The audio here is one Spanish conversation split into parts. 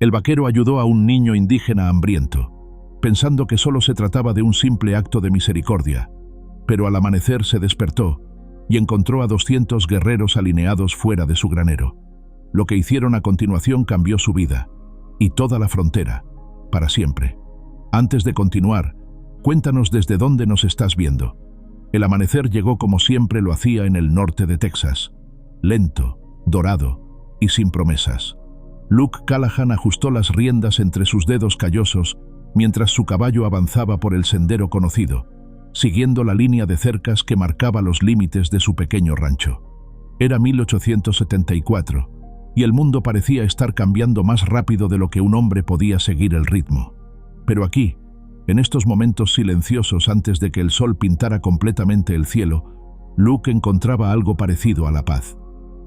El vaquero ayudó a un niño indígena hambriento, pensando que solo se trataba de un simple acto de misericordia, pero al amanecer se despertó y encontró a 200 guerreros alineados fuera de su granero. Lo que hicieron a continuación cambió su vida, y toda la frontera, para siempre. Antes de continuar, cuéntanos desde dónde nos estás viendo. El amanecer llegó como siempre lo hacía en el norte de Texas, lento, dorado y sin promesas. Luke Callahan ajustó las riendas entre sus dedos callosos mientras su caballo avanzaba por el sendero conocido, siguiendo la línea de cercas que marcaba los límites de su pequeño rancho. Era 1874, y el mundo parecía estar cambiando más rápido de lo que un hombre podía seguir el ritmo. Pero aquí, en estos momentos silenciosos antes de que el sol pintara completamente el cielo, Luke encontraba algo parecido a la paz.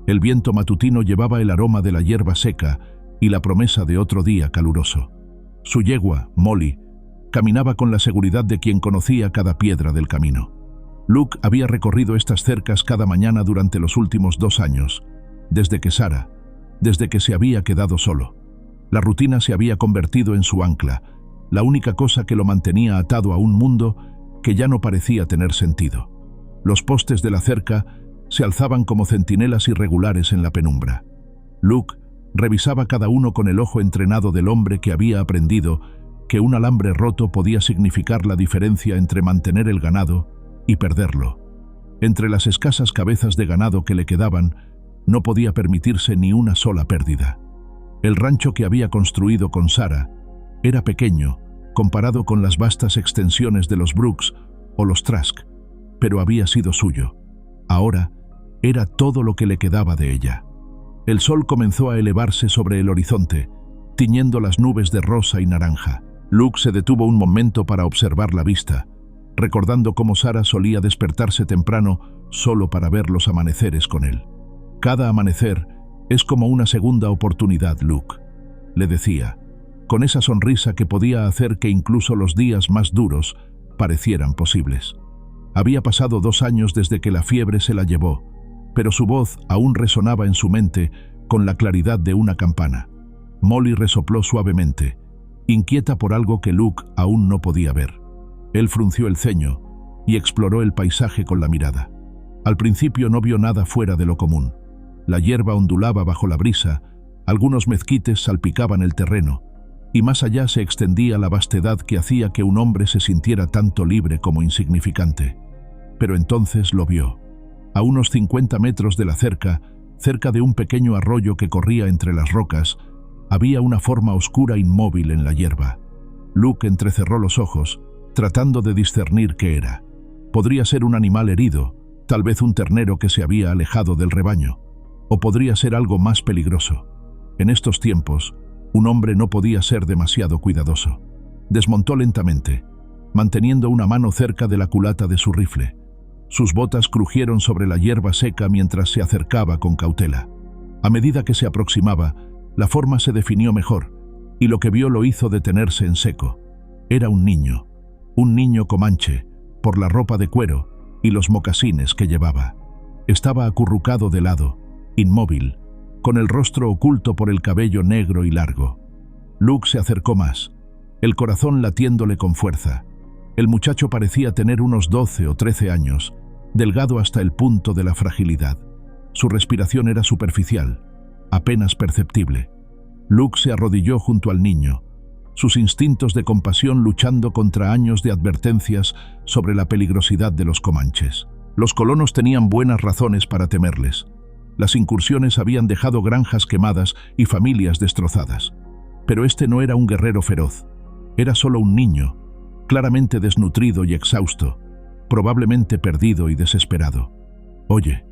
El viento matutino llevaba el aroma de la hierba seca y la promesa de otro día caluroso. Su yegua, Molly, caminaba con la seguridad de quien conocía cada piedra del camino. Luke había recorrido estas cercas cada mañana durante los últimos 2 años, desde que se había quedado solo. La rutina se había convertido en su ancla, la única cosa que lo mantenía atado a un mundo que ya no parecía tener sentido. Los postes de la cerca se alzaban como centinelas irregulares en la penumbra. Luke revisaba cada uno con el ojo entrenado del hombre que había aprendido que un alambre roto podía significar la diferencia entre mantener el ganado y perderlo. Entre las escasas cabezas de ganado que le quedaban, no podía permitirse ni una sola pérdida. El rancho que había construido con Sarah era pequeño comparado con las vastas extensiones de los Brooks o los Trask, pero había sido suyo. Ahora era todo lo que le quedaba de ella. El sol comenzó a elevarse sobre el horizonte, tiñendo las nubes de rosa y naranja. Luke se detuvo un momento para observar la vista, recordando cómo Sarah solía despertarse temprano solo para ver los amaneceres con él. Cada amanecer es como una segunda oportunidad, Luke, le decía, con esa sonrisa que podía hacer que incluso los días más duros parecieran posibles. Había pasado 2 años desde que la fiebre se la llevó, pero su voz aún resonaba en su mente con la claridad de una campana. Molly resopló suavemente, inquieta por algo que Luke aún no podía ver. Él frunció el ceño y exploró el paisaje con la mirada. Al principio no vio nada fuera de lo común. La hierba ondulaba bajo la brisa, algunos mezquites salpicaban el terreno, y más allá se extendía la vastedad que hacía que un hombre se sintiera tanto libre como insignificante. Pero entonces lo vio. A unos 50 metros de la cerca, cerca de un pequeño arroyo que corría entre las rocas, había una forma oscura inmóvil en la hierba. Luke entrecerró los ojos, tratando de discernir qué era. Podría ser un animal herido, tal vez un ternero que se había alejado del rebaño, o podría ser algo más peligroso. En estos tiempos, un hombre no podía ser demasiado cuidadoso. Desmontó lentamente, manteniendo una mano cerca de la culata de su rifle. Sus botas crujieron sobre la hierba seca mientras se acercaba con cautela. A medida que se aproximaba, la forma se definió mejor, y lo que vio lo hizo detenerse en seco. Era un niño comanche, por la ropa de cuero y los mocasines que llevaba. Estaba acurrucado de lado, inmóvil, con el rostro oculto por el cabello negro y largo. Luke se acercó más, el corazón latiéndole con fuerza. El muchacho parecía tener unos 12 o 13 años, delgado hasta el punto de la fragilidad. Su respiración era superficial, apenas perceptible. Luke se arrodilló junto al niño, sus instintos de compasión luchando contra años de advertencias sobre la peligrosidad de los comanches. Los colonos tenían buenas razones para temerles. Las incursiones habían dejado granjas quemadas y familias destrozadas. Pero este no era un guerrero feroz. Era solo un niño, claramente desnutrido y exhausto, probablemente perdido y desesperado. «Oye»,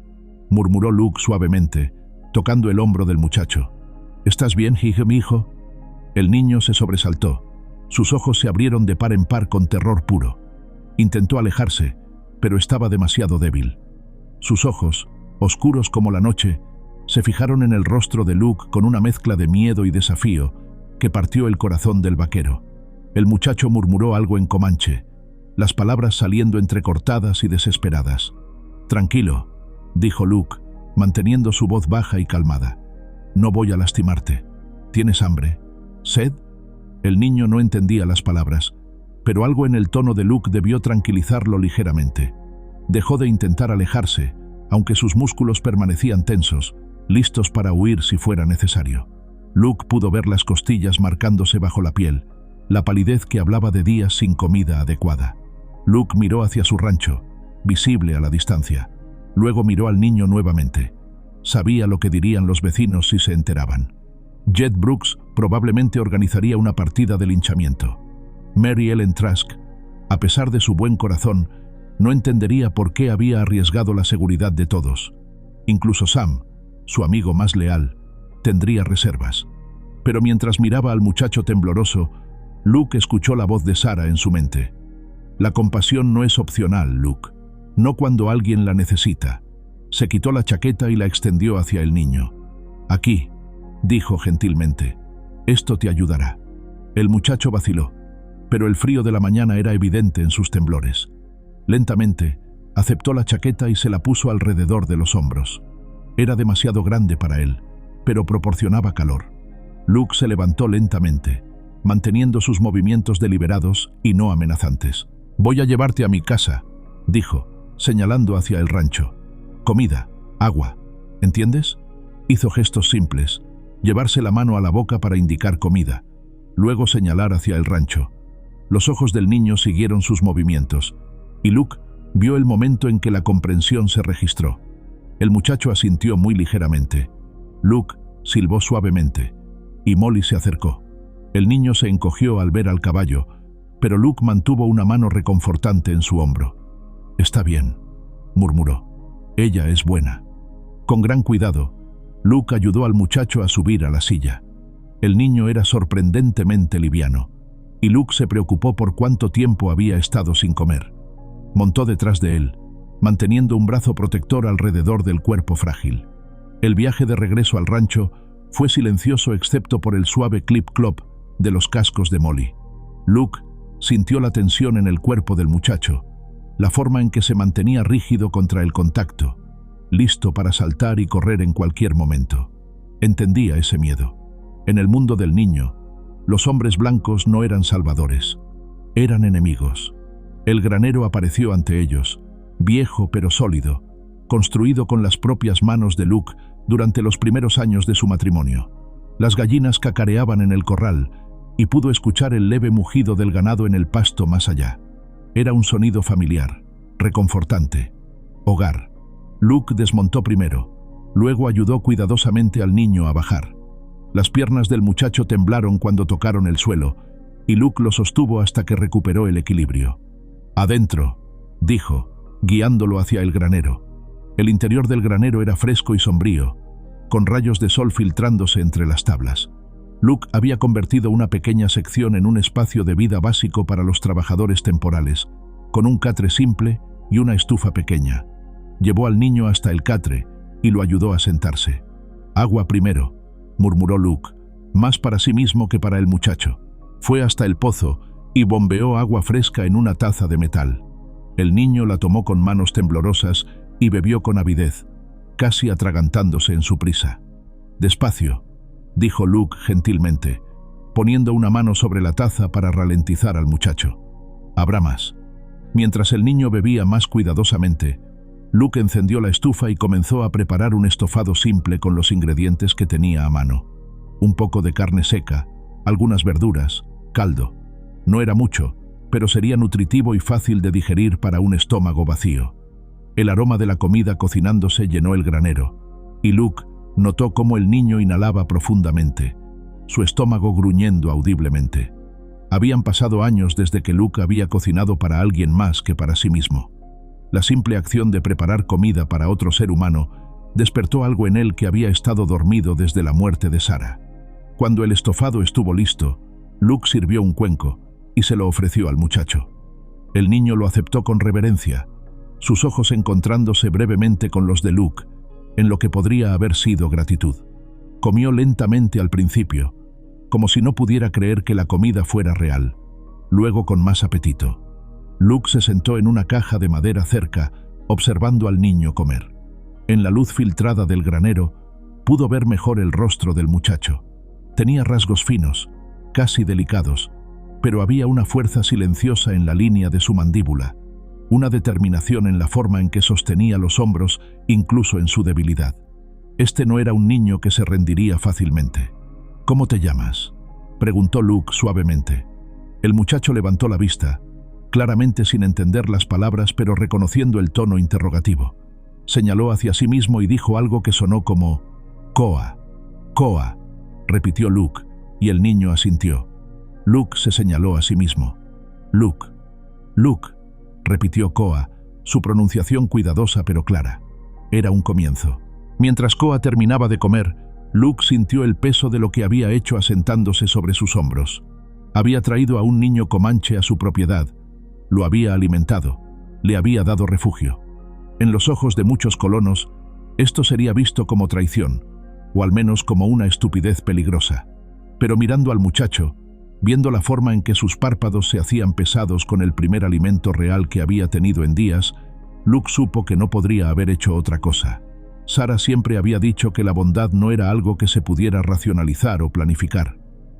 murmuró Luke suavemente, tocando el hombro del muchacho. «¿Estás bien, mi hijo?» El niño se sobresaltó. Sus ojos se abrieron de par en par con terror puro. Intentó alejarse, pero estaba demasiado débil. Sus ojos, oscuros como la noche, se fijaron en el rostro de Luke con una mezcla de miedo y desafío que partió el corazón del vaquero. El muchacho murmuró algo en comanche, las palabras saliendo entrecortadas y desesperadas. «Tranquilo», dijo Luke, manteniendo su voz baja y calmada. «No voy a lastimarte. ¿Tienes hambre?» ¿Sed? El niño no entendía las palabras, pero algo en el tono de Luke debió tranquilizarlo ligeramente. Dejó de intentar alejarse, aunque sus músculos permanecían tensos, listos para huir si fuera necesario. Luke pudo ver las costillas marcándose bajo la piel, la palidez que hablaba de días sin comida adecuada. Luke miró hacia su rancho, visible a la distancia. Luego miró al niño nuevamente. Sabía lo que dirían los vecinos si se enteraban. Jed Brooks probablemente organizaría una partida de linchamiento. Mary Ellen Trask, a pesar de su buen corazón, no entendería por qué había arriesgado la seguridad de todos. Incluso Sam, su amigo más leal, tendría reservas. Pero mientras miraba al muchacho tembloroso, Luke escuchó la voz de Sarah en su mente. La compasión no es opcional, Luke. No cuando alguien la necesita. Se quitó la chaqueta y la extendió hacia el niño. Aquí, dijo gentilmente. Esto te ayudará. El muchacho vaciló, pero el frío de la mañana era evidente en sus temblores. Lentamente, aceptó la chaqueta y se la puso alrededor de los hombros. Era demasiado grande para él, pero proporcionaba calor. Luke se levantó lentamente, manteniendo sus movimientos deliberados y no amenazantes. «Voy a llevarte a mi casa», dijo, señalando hacia el rancho. «Comida, agua, ¿entiendes?». Hizo gestos simples, llevarse la mano a la boca para indicar comida, luego señalar hacia el rancho. Los ojos del niño siguieron sus movimientos, y Luke vio el momento en que la comprensión se registró. El muchacho asintió muy ligeramente. Luke silbó suavemente, y Molly se acercó. El niño se encogió al ver al caballo, pero Luke mantuvo una mano reconfortante en su hombro. «Está bien», murmuró. «Ella es buena». Con gran cuidado, Luke ayudó al muchacho a subir a la silla. El niño era sorprendentemente liviano, y Luke se preocupó por cuánto tiempo había estado sin comer. Montó detrás de él, manteniendo un brazo protector alrededor del cuerpo frágil. El viaje de regreso al rancho fue silencioso excepto por el suave clip-clop de los cascos de Molly. Luke sintió la tensión en el cuerpo del muchacho, la forma en que se mantenía rígido contra el contacto, listo para saltar y correr en cualquier momento. Entendía ese miedo. En el mundo del niño, los hombres blancos no eran salvadores, eran enemigos. El granero apareció ante ellos, viejo pero sólido, construido con las propias manos de Luke durante los primeros años de su matrimonio. Las gallinas cacareaban en el corral y pudo escuchar el leve mugido del ganado en el pasto más allá. Era un sonido familiar, reconfortante. Hogar. Luke desmontó primero, luego ayudó cuidadosamente al niño a bajar. Las piernas del muchacho temblaron cuando tocaron el suelo, y Luke lo sostuvo hasta que recuperó el equilibrio. «Adentro», dijo, guiándolo hacia el granero. El interior del granero era fresco y sombrío, con rayos de sol filtrándose entre las tablas. Luke había convertido una pequeña sección en un espacio de vida básico para los trabajadores temporales, con un catre simple y una estufa pequeña. Llevó al niño hasta el catre y lo ayudó a sentarse. «Agua primero», murmuró Luke, más para sí mismo que para el muchacho. Fue hasta el pozo y bombeó agua fresca en una taza de metal. El niño la tomó con manos temblorosas y bebió con avidez, casi atragantándose en su prisa. «Despacio», dijo Luke gentilmente, poniendo una mano sobre la taza para ralentizar al muchacho. «Habrá más». Mientras el niño bebía más cuidadosamente, Luke encendió la estufa y comenzó a preparar un estofado simple con los ingredientes que tenía a mano. Un poco de carne seca, algunas verduras, caldo. No era mucho, pero sería nutritivo y fácil de digerir para un estómago vacío. El aroma de la comida cocinándose llenó el granero, y Luke notó cómo el niño inhalaba profundamente, su estómago gruñendo audiblemente. Habían pasado años desde que Luke había cocinado para alguien más que para sí mismo. La simple acción de preparar comida para otro ser humano despertó algo en él que había estado dormido desde la muerte de Sarah. Cuando el estofado estuvo listo, Luke sirvió un cuenco y se lo ofreció al muchacho. El niño lo aceptó con reverencia, sus ojos encontrándose brevemente con los de Luke, en lo que podría haber sido gratitud. Comió lentamente al principio, como si no pudiera creer que la comida fuera real, luego con más apetito. Luke se sentó en una caja de madera cerca, observando al niño comer. En la luz filtrada del granero, pudo ver mejor el rostro del muchacho. Tenía rasgos finos, casi delicados, pero había una fuerza silenciosa en la línea de su mandíbula, una determinación en la forma en que sostenía los hombros, incluso en su debilidad. Este no era un niño que se rendiría fácilmente. «¿Cómo te llamas?», preguntó Luke suavemente. El muchacho levantó la vista, claramente sin entender las palabras, pero reconociendo el tono interrogativo. Señaló hacia sí mismo y dijo algo que sonó como «Koa, Koa», repitió Luke, y el niño asintió. Luke se señaló a sí mismo. «Luke, Luke», repitió Koa, su pronunciación cuidadosa pero clara. Era un comienzo. Mientras Koa terminaba de comer, Luke sintió el peso de lo que había hecho asentándose sobre sus hombros. Había traído a un niño comanche a su propiedad, lo había alimentado, le había dado refugio. En los ojos de muchos colonos, esto sería visto como traición, o al menos como una estupidez peligrosa. Pero mirando al muchacho, viendo la forma en que sus párpados se hacían pesados con el primer alimento real que había tenido en días, Luke supo que no podría haber hecho otra cosa. Sarah siempre había dicho que la bondad no era algo que se pudiera racionalizar o planificar.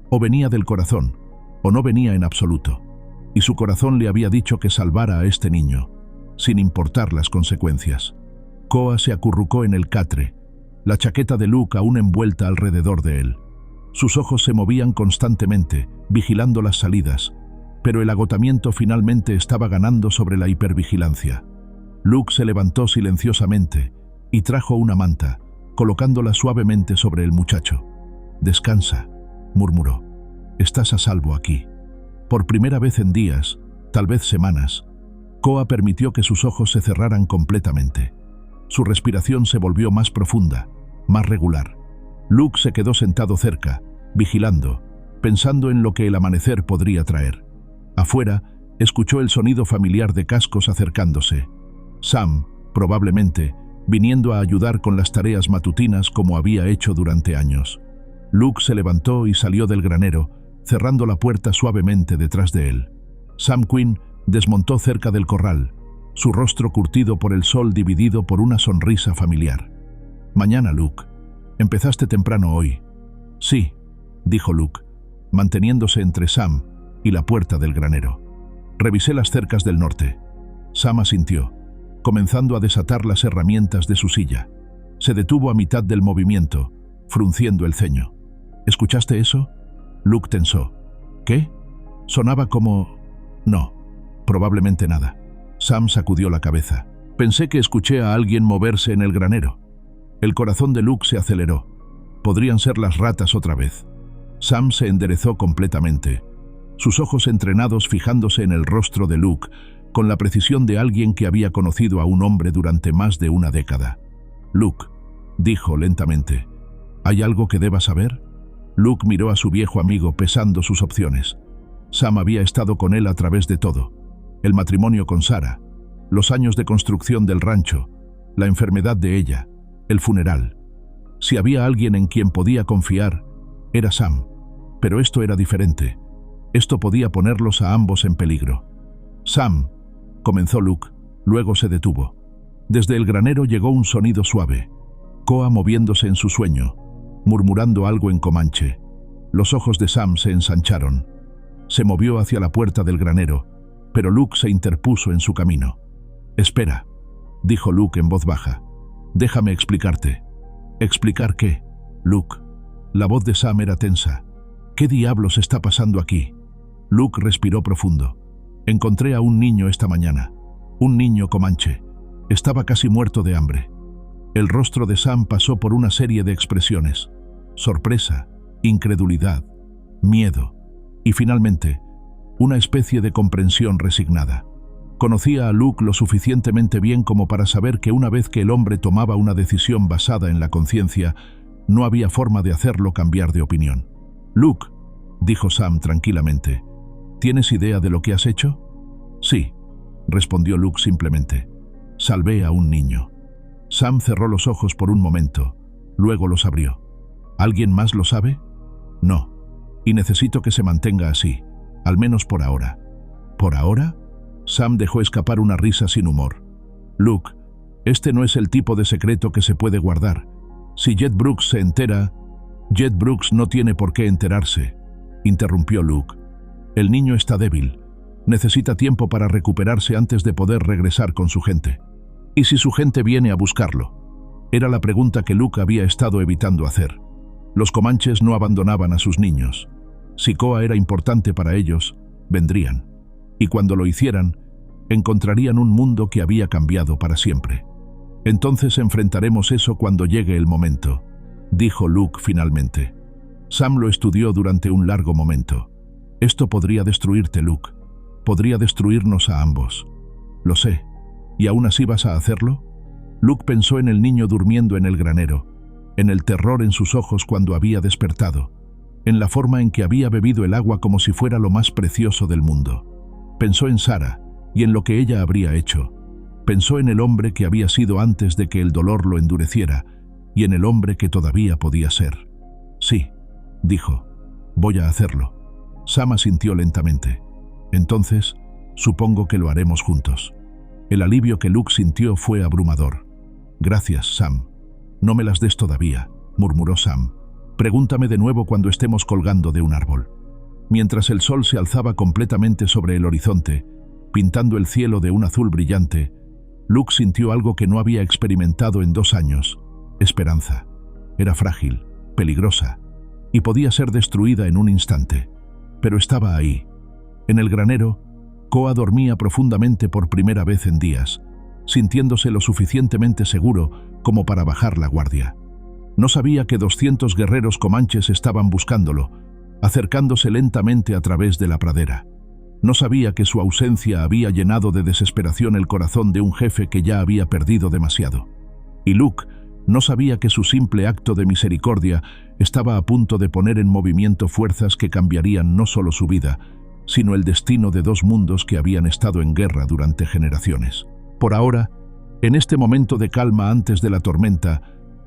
O venía del corazón, o no venía en absoluto. Y su corazón le había dicho que salvara a este niño, sin importar las consecuencias. Koa se acurrucó en el catre, la chaqueta de Luke aún envuelta alrededor de él. Sus ojos se movían constantemente, vigilando las salidas, pero el agotamiento finalmente estaba ganando sobre la hipervigilancia. Luke se levantó silenciosamente y trajo una manta, colocándola suavemente sobre el muchacho. «Descansa», murmuró. «Estás a salvo aquí». Por primera vez en días, tal vez semanas, Koa permitió que sus ojos se cerraran completamente. Su respiración se volvió más profunda, más regular. Luke se quedó sentado cerca, vigilando, pensando en lo que el amanecer podría traer. Afuera, escuchó el sonido familiar de cascos acercándose. Sam, probablemente, viniendo a ayudar con las tareas matutinas como había hecho durante años. Luke se levantó y salió del granero, cerrando la puerta suavemente detrás de él. Sam Quinn desmontó cerca del corral, su rostro curtido por el sol dividido por una sonrisa familiar. «Mañana, Luke. Empezaste temprano hoy». «Sí», dijo Luke, manteniéndose entre Sam y la puerta del granero. «Revisé las cercas del norte». Sam asintió, comenzando a desatar las herramientas de su silla. Se detuvo a mitad del movimiento, frunciendo el ceño. «¿Escuchaste eso?» Luke tensó. «¿Qué?» Sonaba como... No, probablemente nada. Sam sacudió la cabeza. «Pensé que escuché a alguien moverse en el granero». El corazón de Luke se aceleró. Podrían ser las ratas otra vez. Sam se enderezó completamente, sus ojos entrenados fijándose en el rostro de Luke, con la precisión de alguien que había conocido a un hombre durante más de una década. «Luke», dijo lentamente, «¿hay algo que deba saber?» Luke miró a su viejo amigo pesando sus opciones. Sam había estado con él a través de todo. El matrimonio con Sarah, los años de construcción del rancho, la enfermedad de ella, el funeral. Si había alguien en quien podía confiar, era Sam. Pero esto era diferente. Esto podía ponerlos a ambos en peligro. «Sam», comenzó Luke, luego se detuvo. Desde el granero llegó un sonido suave. Koa moviéndose en su sueño, murmurando algo en comanche. Los ojos de Sam se ensancharon. Se movió hacia la puerta del granero, pero Luke se interpuso en su camino. «Espera», dijo Luke en voz baja. «Déjame explicarte». «¿Explicar qué?» «Luke». La voz de Sam era tensa. «¿Qué diablos está pasando aquí?» Luke respiró profundo. «Encontré a un niño esta mañana. Un niño comanche. Estaba casi muerto de hambre». El rostro de Sam pasó por una serie de expresiones. Sorpresa, incredulidad, miedo y finalmente, una especie de comprensión resignada. Conocía a Luke lo suficientemente bien como para saber que una vez que el hombre tomaba una decisión basada en la conciencia, no había forma de hacerlo cambiar de opinión. «Luke», dijo Sam tranquilamente, «¿tienes idea de lo que has hecho?» «Sí», respondió Luke simplemente. «Salvé a un niño». Sam cerró los ojos por un momento, luego los abrió. «¿Alguien más lo sabe?» «No, y necesito que se mantenga así, al menos por ahora». «¿Por ahora?» Sam dejó escapar una risa sin humor. «Luke, este no es el tipo de secreto que se puede guardar. Si Jed Brooks se entera...» «Jed Brooks no tiene por qué enterarse». interrumpió Luke. El niño está débil. Necesita tiempo para recuperarse antes de poder regresar con su gente. ¿Y si su gente viene a buscarlo? Era la pregunta que Luke había estado evitando hacer. Los comanches no abandonaban a sus niños. Si Koa era importante para ellos, vendrían. Y cuando lo hicieran, encontrarían un mundo que había cambiado para siempre. Entonces enfrentaremos eso cuando llegue el momento, dijo Luke finalmente. Sam lo estudió durante un largo momento. Esto podría destruirte, Luke. Podría destruirnos a ambos. Lo sé. ¿Y aún así vas a hacerlo? Luke pensó en el niño durmiendo en el granero, en el terror en sus ojos cuando había despertado, en la forma en que había bebido el agua como si fuera lo más precioso del mundo. Pensó en Sarah y en lo que ella habría hecho. Pensó en el hombre que había sido antes de que el dolor lo endureciera y en el hombre que todavía podía ser. Sí, dijo, voy a hacerlo. Sam asintió lentamente. Entonces, supongo que lo haremos juntos. El alivio que Luke sintió fue abrumador. Gracias, Sam. No me las des todavía, murmuró Sam. Pregúntame de nuevo cuando estemos colgando de un árbol. Mientras el sol se alzaba completamente sobre el horizonte, pintando el cielo de un azul brillante, Luke sintió algo que no había experimentado en 2 años: esperanza. Era frágil, peligrosa, y podía ser destruida en un instante. Pero estaba ahí. En el granero, Koa dormía profundamente por primera vez en días, sintiéndose lo suficientemente seguro como para bajar la guardia. No sabía que 200 guerreros comanches estaban buscándolo, acercándose lentamente a través de la pradera. No sabía que su ausencia había llenado de desesperación el corazón de un jefe que ya había perdido demasiado. Y Luke no sabía que su simple acto de misericordia estaba a punto de poner en movimiento fuerzas que cambiarían no solo su vida, sino el destino de 2 mundos que habían estado en guerra durante generaciones. Por ahora, en este momento de calma antes de la tormenta,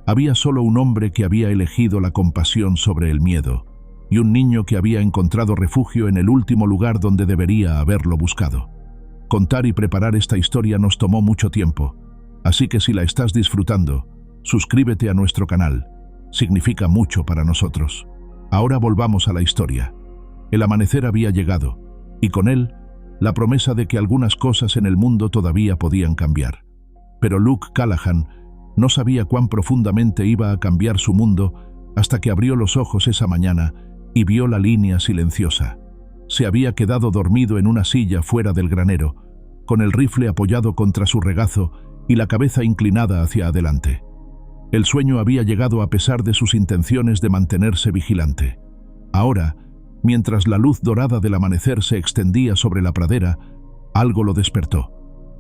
había solo un hombre que había elegido la compasión sobre el miedo, y un niño que había encontrado refugio en el último lugar donde debería haberlo buscado. Contar y preparar esta historia nos tomó mucho tiempo, así que si la estás disfrutando, suscríbete a nuestro canal. Significa mucho para nosotros. Ahora volvamos a la historia. El amanecer había llegado, y con él, la promesa de que algunas cosas en el mundo todavía podían cambiar. Pero Luke Callahan no sabía cuán profundamente iba a cambiar su mundo hasta que abrió los ojos esa mañana y vio la línea silenciosa. Se había quedado dormido en una silla fuera del granero, con el rifle apoyado contra su regazo y la cabeza inclinada hacia adelante. El sueño había llegado a pesar de sus intenciones de mantenerse vigilante. Ahora, mientras la luz dorada del amanecer se extendía sobre la pradera, algo lo despertó.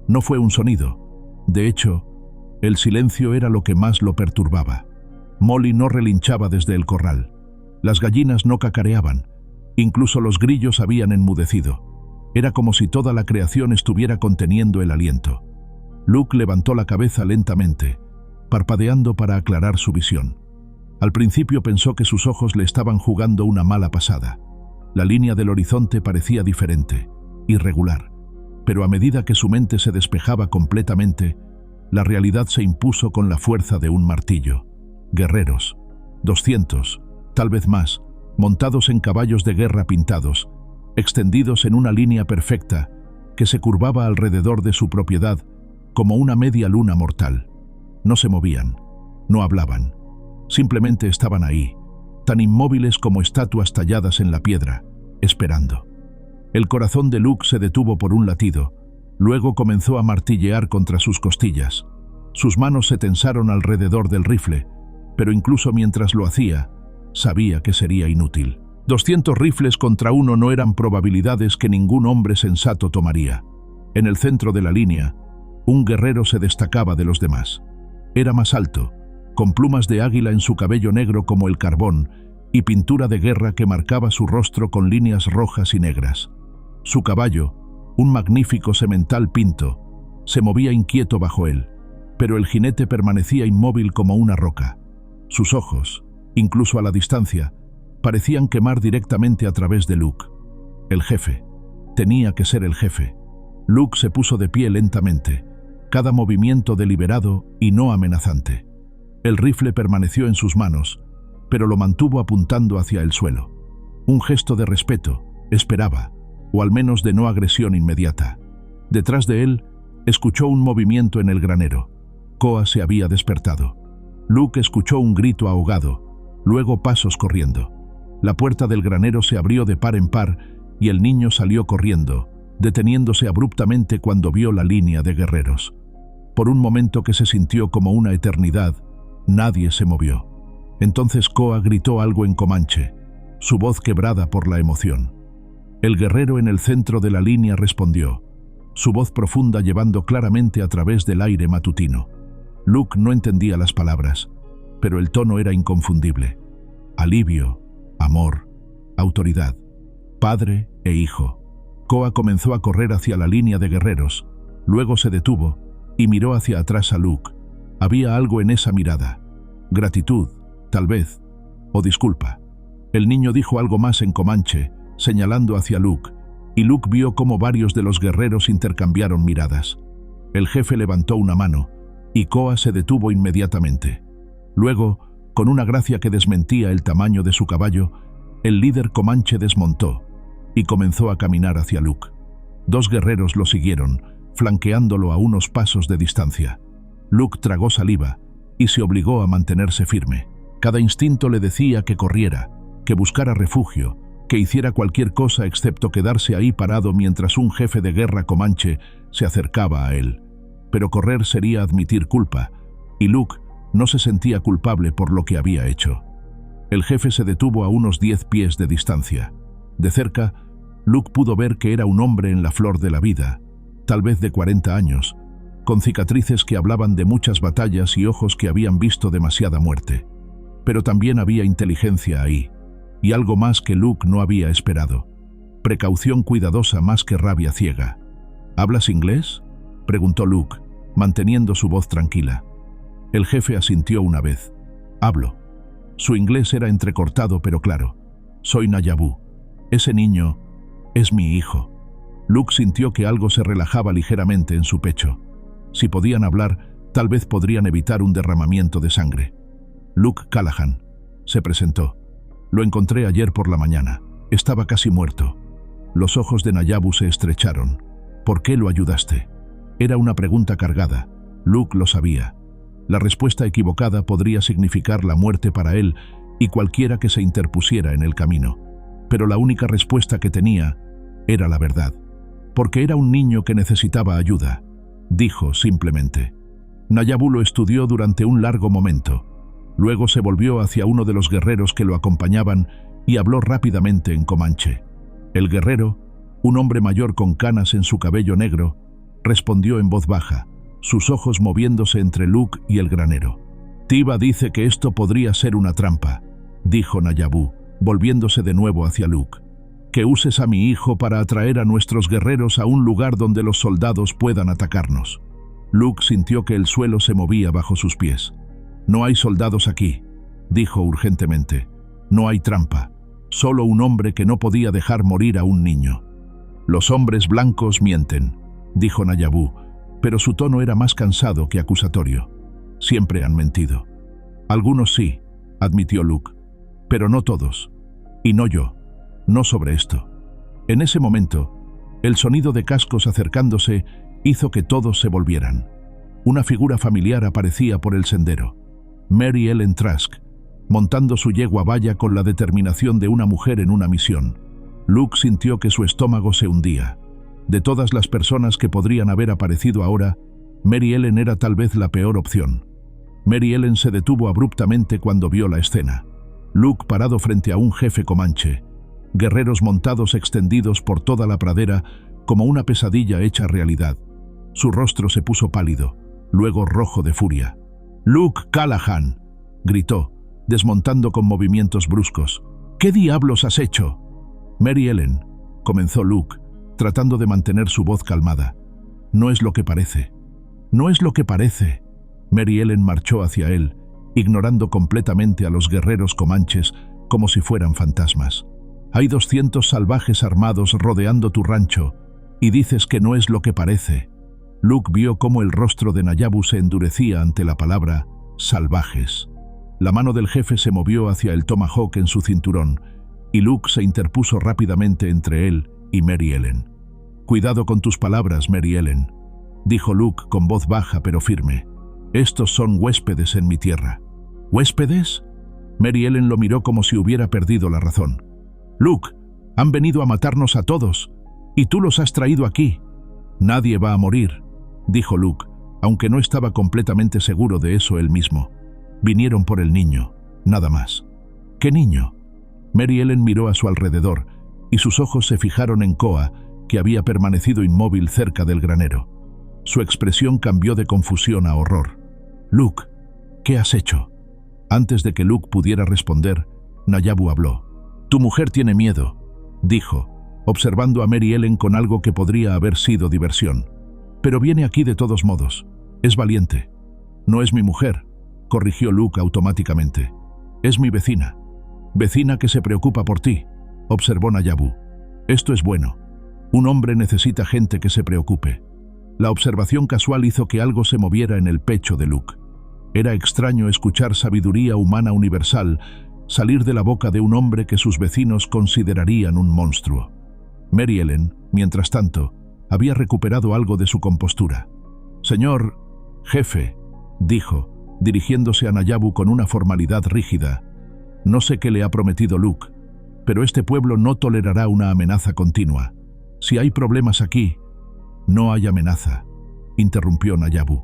No fue un sonido. De hecho, el silencio era lo que más lo perturbaba. Molly no relinchaba desde el corral. Las gallinas no cacareaban. Incluso los grillos habían enmudecido. Era como si toda la creación estuviera conteniendo el aliento. Luke levantó la cabeza lentamente, parpadeando para aclarar su visión. Al principio pensó que sus ojos le estaban jugando una mala pasada. La línea del horizonte parecía diferente, irregular, pero a medida que su mente se despejaba completamente, la realidad se impuso con la fuerza de un martillo. Guerreros, 200, tal vez más, montados en caballos de guerra pintados, extendidos en una línea perfecta que se curvaba alrededor de su propiedad como una media luna mortal. No se movían, no hablaban, simplemente estaban ahí, tan inmóviles como estatuas talladas en la piedra, esperando. El corazón de Luke se detuvo por un latido, luego comenzó a martillear contra sus costillas. Sus manos se tensaron alrededor del rifle, pero incluso mientras lo hacía, sabía que sería inútil. 200 rifles contra uno no eran probabilidades que ningún hombre sensato tomaría. En el centro de la línea, un guerrero se destacaba de los demás. Era más alto, con plumas de águila en su cabello negro como el carbón y pintura de guerra que marcaba su rostro con líneas rojas y negras. Su caballo, un magnífico semental pinto, se movía inquieto bajo él, pero el jinete permanecía inmóvil como una roca. Sus ojos, incluso a la distancia, parecían quemar directamente a través de Luke. El jefe. Tenía que ser el jefe. Luke se puso de pie lentamente, cada movimiento deliberado y no amenazante. El rifle permaneció en sus manos, pero lo mantuvo apuntando hacia el suelo. Un gesto de respeto, esperaba, o al menos de no agresión inmediata. Detrás de él, escuchó un movimiento en el granero. Koa se había despertado. Luke escuchó un grito ahogado, luego pasos corriendo. La puerta del granero se abrió de par en par y el niño salió corriendo, deteniéndose abruptamente cuando vio la línea de guerreros. Por un momento que se sintió como una eternidad, nadie se movió. Entonces Koa gritó algo en comanche, su voz quebrada por la emoción. El guerrero en el centro de la línea respondió, su voz profunda llevando claramente a través del aire matutino. Luke no entendía las palabras, pero el tono era inconfundible. Alivio, amor, autoridad, padre e hijo. Koa comenzó a correr hacia la línea de guerreros, luego se detuvo y miró hacia atrás a Luke. Había algo en esa mirada. Gratitud, tal vez, o disculpa. El niño dijo algo más en comanche, señalando hacia Luke, y Luke vio cómo varios de los guerreros intercambiaron miradas. El jefe levantó una mano, y Koa se detuvo inmediatamente. Luego, con una gracia que desmentía el tamaño de su caballo, el líder comanche desmontó y comenzó a caminar hacia Luke. Dos guerreros lo siguieron, flanqueándolo a unos pasos de distancia. Luke tragó saliva y se obligó a mantenerse firme. Cada instinto le decía que corriera, que buscara refugio, que hiciera cualquier cosa excepto quedarse ahí parado mientras un jefe de guerra comanche se acercaba a él. Pero correr sería admitir culpa, y Luke no se sentía culpable por lo que había hecho. El jefe se detuvo a unos 10 pies de distancia. De cerca, Luke pudo ver que era un hombre en la flor de la vida, tal vez de 40 años, con cicatrices que hablaban de muchas batallas y ojos que habían visto demasiada muerte. Pero también había inteligencia ahí, y algo más que Luke no había esperado. Precaución cuidadosa más que rabia ciega. ¿Hablas inglés?, preguntó Luke, manteniendo su voz tranquila. El jefe asintió una vez. Hablo. Su inglés era entrecortado pero claro. Soy Nayabu. Ese niño es mi hijo. Luke sintió que algo se relajaba ligeramente en su pecho. Si podían hablar, tal vez podrían evitar un derramamiento de sangre. Luke Callahan se presentó. Lo encontré ayer por la mañana. Estaba casi muerto. Los ojos de Nayabu se estrecharon. ¿Por qué lo ayudaste? Era una pregunta cargada. Luke lo sabía. La respuesta equivocada podría significar la muerte para él y cualquiera que se interpusiera en el camino. Pero la única respuesta que tenía era la verdad. Porque era un niño que necesitaba ayuda, dijo simplemente. Nayabu lo estudió durante un largo momento. Luego se volvió hacia uno de los guerreros que lo acompañaban y habló rápidamente en comanche. El guerrero, un hombre mayor con canas en su cabello negro, respondió en voz baja, sus ojos moviéndose entre Luke y el granero. Tiba dice que esto podría ser una trampa, dijo Nayabu, volviéndose de nuevo hacia Luke. Que uses a mi hijo para atraer a nuestros guerreros a un lugar donde los soldados puedan atacarnos. Luke sintió que el suelo se movía bajo sus pies. No hay soldados aquí, dijo urgentemente. No hay trampa, solo un hombre que no podía dejar morir a un niño. Los hombres blancos mienten, dijo Nayabu, pero su tono era más cansado que acusatorio. Siempre han mentido. Algunos sí, admitió Luke, pero no todos. Y no yo. No sobre esto. En ese momento, el sonido de cascos acercándose hizo que todos se volvieran. Una figura familiar aparecía por el sendero. Mary Ellen Trask, montando su yegua vaya con la determinación de una mujer en una misión. Luke sintió que su estómago se hundía. De todas las personas que podrían haber aparecido ahora, Mary Ellen era tal vez la peor opción. Mary Ellen se detuvo abruptamente cuando vio la escena. Luke parado frente a un jefe comanche. Guerreros montados extendidos por toda la pradera como una pesadilla hecha realidad. Su rostro se puso pálido, luego rojo de furia. «Luke Callahan», gritó, desmontando con movimientos bruscos. «¿Qué diablos has hecho?» «Mary Ellen», comenzó Luke, tratando de mantener su voz calmada. «No es lo que parece. No es lo que parece». Mary Ellen marchó hacia él, ignorando completamente a los guerreros comanches como si fueran fantasmas. «Hay 200 salvajes armados rodeando tu rancho, y dices que no es lo que parece». Luke vio cómo el rostro de Nayabu se endurecía ante la palabra «salvajes». La mano del jefe se movió hacia el tomahawk en su cinturón, y Luke se interpuso rápidamente entre él y Mary Ellen. «Cuidado con tus palabras, Mary Ellen», dijo Luke con voz baja pero firme. «Estos son huéspedes en mi tierra». «¿Huéspedes?». Mary Ellen lo miró como si hubiera perdido la razón. «Luke, han venido a matarnos a todos, y tú los has traído aquí». «Nadie va a morir», dijo Luke, aunque no estaba completamente seguro de eso él mismo. «Vinieron por el niño, nada más». «¿Qué niño?». Mary Ellen miró a su alrededor, y sus ojos se fijaron en Koa, que había permanecido inmóvil cerca del granero. Su expresión cambió de confusión a horror. «Luke, ¿qué has hecho?». Antes de que Luke pudiera responder, Nayabu habló. «Tu mujer tiene miedo», dijo, observando a Mary Ellen con algo que podría haber sido diversión. «Pero viene aquí de todos modos. Es valiente». «No es mi mujer», corrigió Luke automáticamente. «Es mi vecina». «Vecina que se preocupa por ti», observó Nayabu. «Esto es bueno. Un hombre necesita gente que se preocupe». La observación casual hizo que algo se moviera en el pecho de Luke. Era extraño escuchar sabiduría humana universal salir de la boca de un hombre que sus vecinos considerarían un monstruo. Mary Ellen, mientras tanto, había recuperado algo de su compostura. «Señor jefe», dijo, dirigiéndose a Nayabu con una formalidad rígida, «no sé qué le ha prometido Luke, pero este pueblo no tolerará una amenaza continua. Si hay problemas aquí...». «No hay amenaza», interrumpió Nayabu.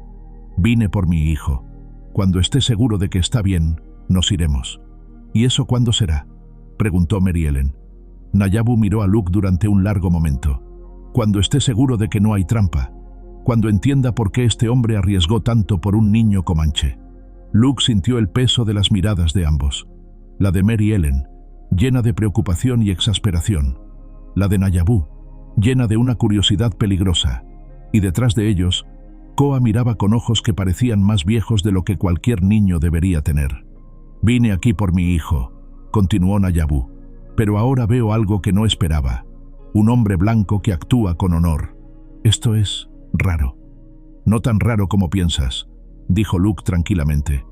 «Vine por mi hijo. Cuando esté seguro de que está bien, nos iremos». «¿Y eso cuándo será?», preguntó Mary Ellen. Nayabu miró a Luke durante un largo momento. «Cuando esté seguro de que no hay trampa. Cuando entienda por qué este hombre arriesgó tanto por un niño comanche». Luke sintió el peso de las miradas de ambos. La de Mary Ellen, llena de preocupación y exasperación. La de Nayabu, llena de una curiosidad peligrosa. Y detrás de ellos, Koa miraba con ojos que parecían más viejos de lo que cualquier niño debería tener. «Vine aquí por mi hijo», continuó Nayabu, «pero ahora veo algo que no esperaba. Un hombre blanco que actúa con honor. Esto es raro». «No tan raro como piensas», dijo Luke tranquilamente.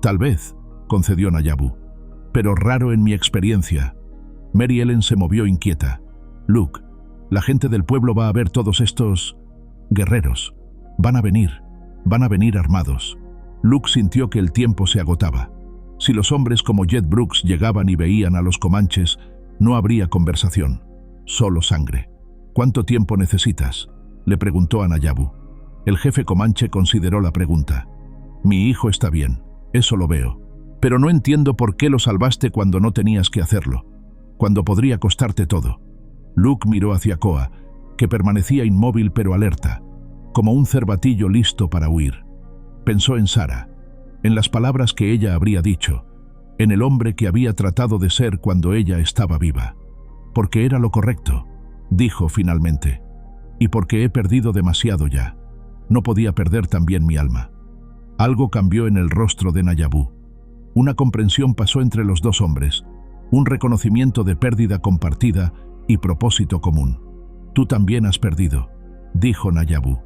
«Tal vez», concedió Nayabu, «pero raro en mi experiencia». Mary Ellen se movió inquieta. «Luke, la gente del pueblo va a ver todos estos guerreros. Van a venir armados». Luke sintió que el tiempo se agotaba. Si los hombres como Jed Brooks llegaban y veían a los comanches, no habría conversación, solo sangre. «¿Cuánto tiempo necesitas?», le preguntó a Nayabu. El jefe comanche consideró la pregunta. «Mi hijo está bien, eso lo veo. Pero no entiendo por qué lo salvaste cuando no tenías que hacerlo, cuando podría costarte todo». Luke miró hacia Koa, que permanecía inmóvil pero alerta, como un cervatillo listo para huir. Pensó en Sara, en las palabras que ella habría dicho, en el hombre que había tratado de ser cuando ella estaba viva. «Porque era lo correcto», dijo finalmente, «y porque he perdido demasiado ya. No podía perder también mi alma». Algo cambió en el rostro de Nayabu. Una comprensión pasó entre los dos hombres, un reconocimiento de pérdida compartida y propósito común. «Tú también has perdido», dijo Nayabu.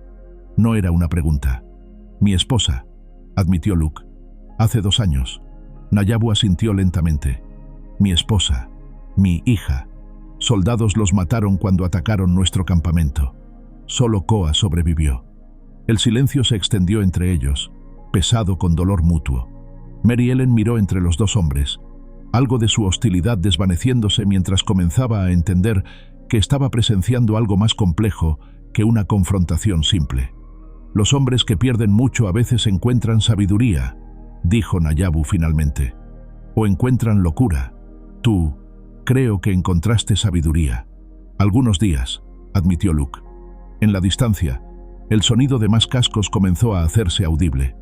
No era una pregunta. «Mi esposa», admitió Luke. «Hace 2 años». Nayabu asintió lentamente. «Mi esposa, mi hija. Soldados los mataron cuando atacaron nuestro campamento. Solo Koa sobrevivió». El silencio se extendió entre ellos, pesado con dolor mutuo. Mary Ellen miró entre los dos hombres, algo de su hostilidad desvaneciéndose mientras comenzaba a entender que estaba presenciando algo más complejo que una confrontación simple. «Los hombres que pierden mucho a veces encuentran sabiduría», dijo Nayabu finalmente. «O encuentran locura. Tú, creo que encontraste sabiduría». «Algunos días», admitió Luke. En la distancia, el sonido de más cascos comenzó a hacerse audible.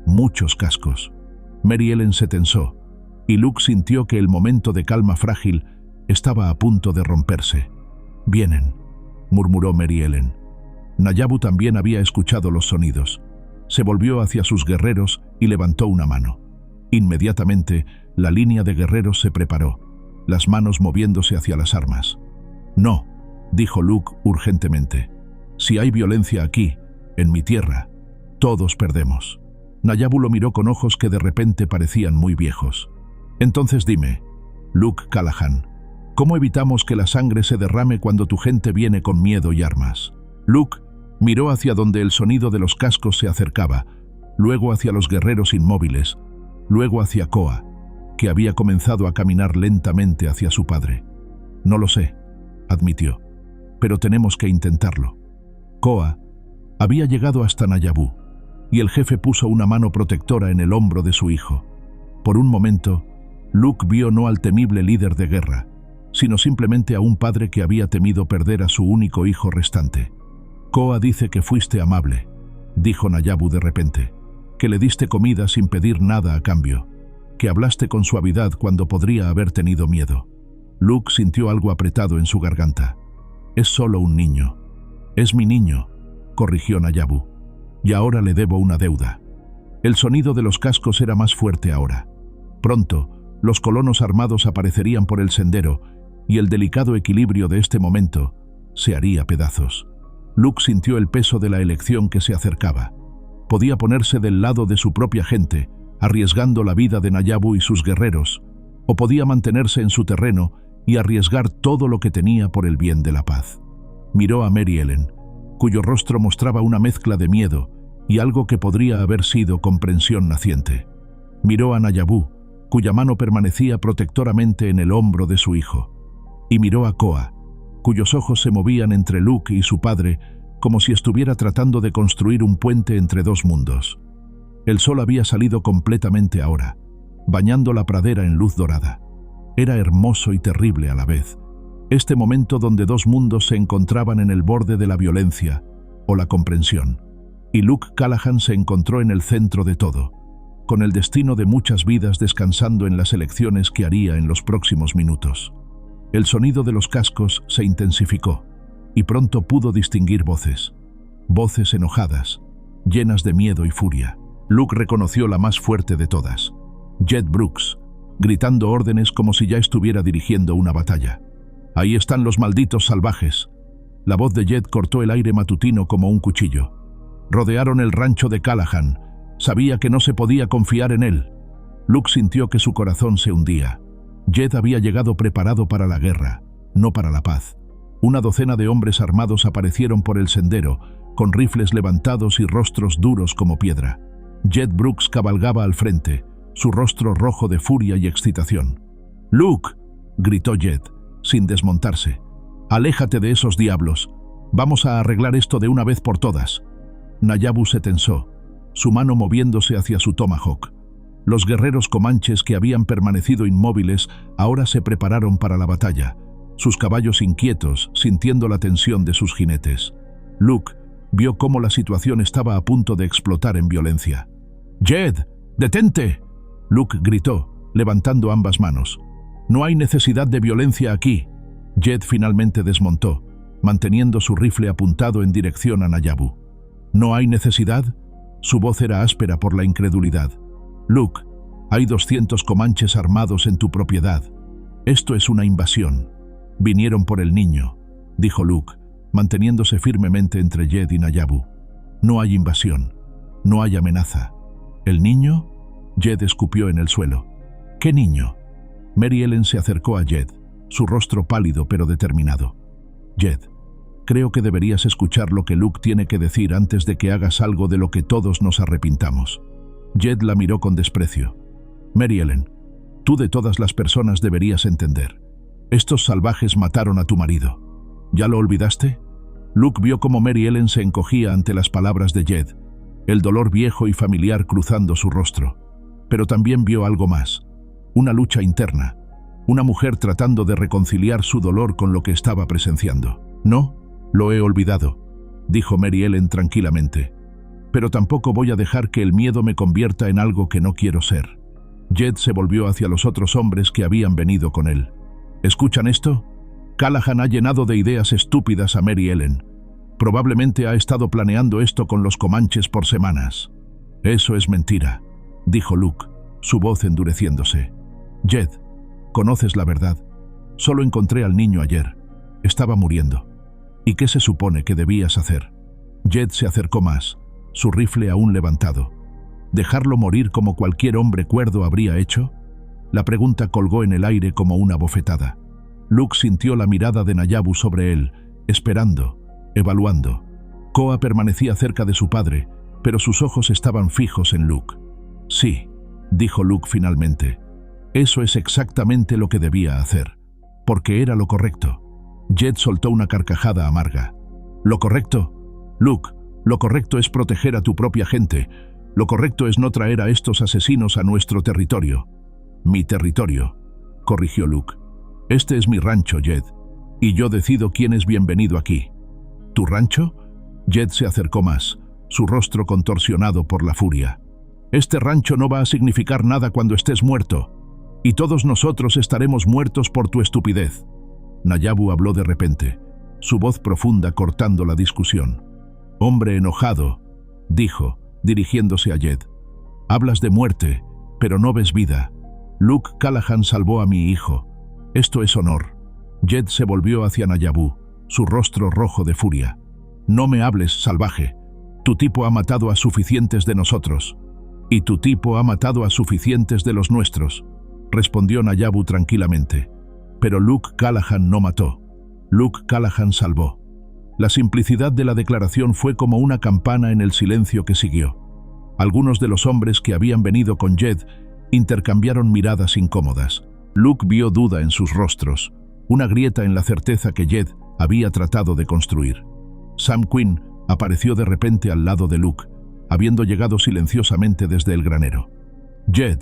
Muchos cascos. Mary Ellen se tensó, y Luke sintió que el momento de calma frágil estaba a punto de romperse. «Vienen», murmuró Mary Ellen. Nayabu también había escuchado los sonidos. Se volvió hacia sus guerreros y levantó una mano. Inmediatamente, la línea de guerreros se preparó, las manos moviéndose hacia las armas. «No», dijo Luke urgentemente. «Si hay violencia aquí, en mi tierra, todos perdemos». Nayabu lo miró con ojos que de repente parecían muy viejos. «Entonces dime, Luke Callahan, ¿Cómo evitamos que la sangre se derrame cuando tu gente viene con miedo y armas? Luke miró hacia donde el sonido de los cascos se acercaba, luego hacia los guerreros inmóviles, luego hacia Koa, que había comenzado a caminar lentamente hacia su padre. No lo sé, admitió, pero tenemos que intentarlo. Koa había llegado hasta Nayabu, y el jefe puso una mano protectora en el hombro de su hijo. Por un momento, Luke vio no al temible líder de guerra, sino simplemente a un padre que había temido perder a su único hijo restante. Koa dice que fuiste amable, dijo Nayabu de repente, que le diste comida sin pedir nada a cambio, que hablaste con suavidad cuando podría haber tenido miedo. Luke sintió algo apretado en su garganta. Es solo un niño. Es mi niño, corrigió Nayabu, y ahora le debo una deuda. El sonido de los cascos era más fuerte ahora. Pronto, los colonos armados aparecerían por el sendero, y el delicado equilibrio de este momento se haría pedazos. Luke sintió el peso de la elección que se acercaba. Podía ponerse del lado de su propia gente, arriesgando la vida de Nayabu y sus guerreros, o podía mantenerse en su terreno y arriesgar todo lo que tenía por el bien de la paz. Miró a Mary Ellen, cuyo rostro mostraba una mezcla de miedo y algo que podría haber sido comprensión naciente. Miró a Nayabu, cuya mano permanecía protectoramente en el hombro de su hijo. Y miró a Koa, cuyos ojos se movían entre Luke y su padre como si estuviera tratando de construir un puente entre dos mundos. El sol había salido completamente ahora, bañando la pradera en luz dorada. Era hermoso y terrible a la vez. Este momento donde dos mundos se encontraban en el borde de la violencia o la comprensión. Y Luke Callahan se encontró en el centro de todo, con el destino de muchas vidas descansando en las elecciones que haría en los próximos minutos. El sonido de los cascos se intensificó, y pronto pudo distinguir voces. Voces enojadas, llenas de miedo y furia. Luke reconoció la más fuerte de todas, Jed Brooks, gritando órdenes como si ya estuviera dirigiendo una batalla. «Ahí están los malditos salvajes». La voz de Jed cortó el aire matutino como un cuchillo. Rodearon el rancho de Callahan. Sabía que no se podía confiar en él. Luke sintió que su corazón se hundía. Jed había llegado preparado para la guerra, no para la paz. Una docena de hombres armados aparecieron por el sendero, con rifles levantados y rostros duros como piedra. Jed Brooks cabalgaba al frente, su rostro rojo de furia y excitación. «¡Luke!», gritó Jed, sin desmontarse. «Aléjate de esos diablos. Vamos a arreglar esto de una vez por todas». Nayabu se tensó, su mano moviéndose hacia su tomahawk. Los guerreros comanches que habían permanecido inmóviles ahora se prepararon para la batalla, sus caballos inquietos, sintiendo la tensión de sus jinetes. Luke vio cómo la situación estaba a punto de explotar en violencia. «¡Jed! ¡Detente!», Luke gritó, levantando ambas manos. «No hay necesidad de violencia aquí». Jed finalmente desmontó, manteniendo su rifle apuntado en dirección a Nayabu. «¿No hay necesidad?». Su voz era áspera por la incredulidad. «Luke, hay 200 comanches armados en tu propiedad. Esto es una invasión. Vinieron por el niño», dijo Luke, manteniéndose firmemente entre Jed y Nayabu. «No hay invasión. No hay amenaza». «¿El niño?», Jed escupió en el suelo. «¿Qué niño?». Mary Ellen se acercó a Jed, su rostro pálido pero determinado. «Jed, creo que deberías escuchar lo que Luke tiene que decir antes de que hagas algo de lo que todos nos arrepintamos». Jed la miró con desprecio. «Mary Ellen, tú de todas las personas deberías entender. Estos salvajes mataron a tu marido. ¿Ya lo olvidaste?». Luke vio cómo Mary Ellen se encogía ante las palabras de Jed, el dolor viejo y familiar cruzando su rostro. Pero también vio algo más, una lucha interna, una mujer tratando de reconciliar su dolor con lo que estaba presenciando. «No, lo he olvidado», dijo Mary Ellen tranquilamente. «Pero tampoco voy a dejar que el miedo me convierta en algo que no quiero ser». Jed se volvió hacia los otros hombres que habían venido con él. «¿Escuchan esto? Callahan ha llenado de ideas estúpidas a Mary Ellen. Probablemente ha estado planeando esto con los comanches por semanas». «Eso es mentira», dijo Luke, su voz endureciéndose. «Jed, conoces la verdad. Solo encontré al niño ayer. Estaba muriendo. ¿Y qué se supone que debías hacer?». Jed se acercó más, su rifle aún levantado. ¿Dejarlo morir como cualquier hombre cuerdo habría hecho? La pregunta colgó en el aire como una bofetada. Luke sintió la mirada de Nayabu sobre él, esperando, evaluando. Koa permanecía cerca de su padre, pero sus ojos estaban fijos en Luke. Sí, dijo Luke finalmente. Eso es exactamente lo que debía hacer, porque era lo correcto. Jed soltó una carcajada amarga. ¿Lo correcto? Luke, lo correcto es proteger a tu propia gente. Lo correcto es no traer a estos asesinos a nuestro territorio. Mi territorio, corrigió Luke. Este es mi rancho, Jed, y yo decido quién es bienvenido aquí. ¿Tu rancho? Jed se acercó más, su rostro contorsionado por la furia. Este rancho no va a significar nada cuando estés muerto, y todos nosotros estaremos muertos por tu estupidez. Nayabu habló de repente, su voz profunda cortando la discusión. Hombre enojado, dijo, dirigiéndose a Jed. Hablas de muerte, pero no ves vida. Luke Callahan salvó a mi hijo. Esto es honor. Jed se volvió hacia Nayabu, su rostro rojo de furia. No me hables, salvaje. Tu tipo ha matado a suficientes de nosotros. Y tu tipo ha matado a suficientes de los nuestros, respondió Nayabu tranquilamente. Pero Luke Callahan no mató. Luke Callahan salvó. La simplicidad de la declaración fue como una campana en el silencio que siguió. Algunos de los hombres que habían venido con Jed intercambiaron miradas incómodas. Luke vio duda en sus rostros, una grieta en la certeza que Jed había tratado de construir. Sam Quinn apareció de repente al lado de Luke, habiendo llegado silenciosamente desde el granero. Jed,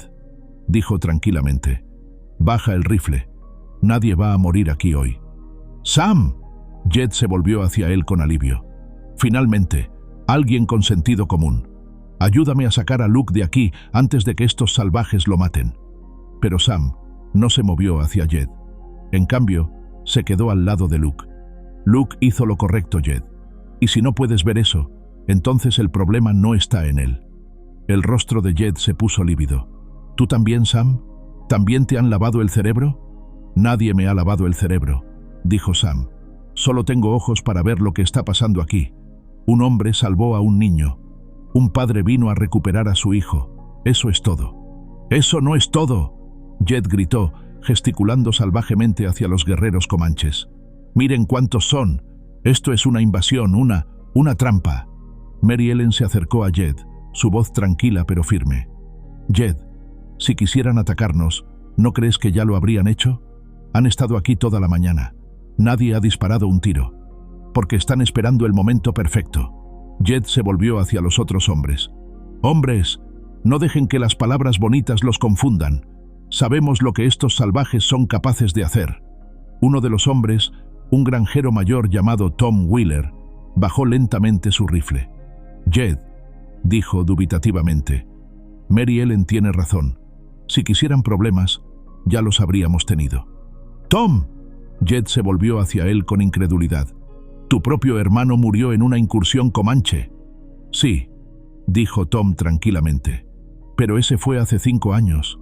dijo tranquilamente, baja el rifle. Nadie va a morir aquí hoy. ¡Sam! Jed se volvió hacia él con alivio. Finalmente, alguien con sentido común. Ayúdame a sacar a Luke de aquí antes de que estos salvajes lo maten. Pero Sam no se movió hacia Jed. En cambio, se quedó al lado de Luke. Luke hizo lo correcto, Jed. Y si no puedes ver eso, entonces el problema no está en él. El rostro de Jed se puso lívido. ¿Tú también, Sam? ¿También te han lavado el cerebro? Nadie me ha lavado el cerebro, dijo Sam. Solo tengo ojos para ver lo que está pasando aquí. Un hombre salvó a un niño. Un padre vino a recuperar a su hijo. Eso es todo. ¡Eso no es todo!, Jed gritó, gesticulando salvajemente hacia los guerreros comanches. ¡Miren cuántos son! Esto es una invasión, una trampa. Mary Ellen se acercó a Jed, su voz tranquila pero firme. Jed, si quisieran atacarnos, ¿no crees que ya lo habrían hecho? Han estado aquí toda la mañana. Nadie ha disparado un tiro. Porque están esperando el momento perfecto. Jed se volvió hacia los otros hombres. Hombres, no dejen que las palabras bonitas los confundan. Sabemos lo que estos salvajes son capaces de hacer. Uno de los hombres, un granjero mayor llamado Tom Wheeler, bajó lentamente su rifle. Jed, dijo dubitativamente, Mary Ellen tiene razón. Si quisieran problemas, ya los habríamos tenido. ¡Tom! Jed se volvió hacia él con incredulidad. Tu propio hermano murió en una incursión comanche. Sí, dijo Tom tranquilamente. Pero ese fue hace 5 años.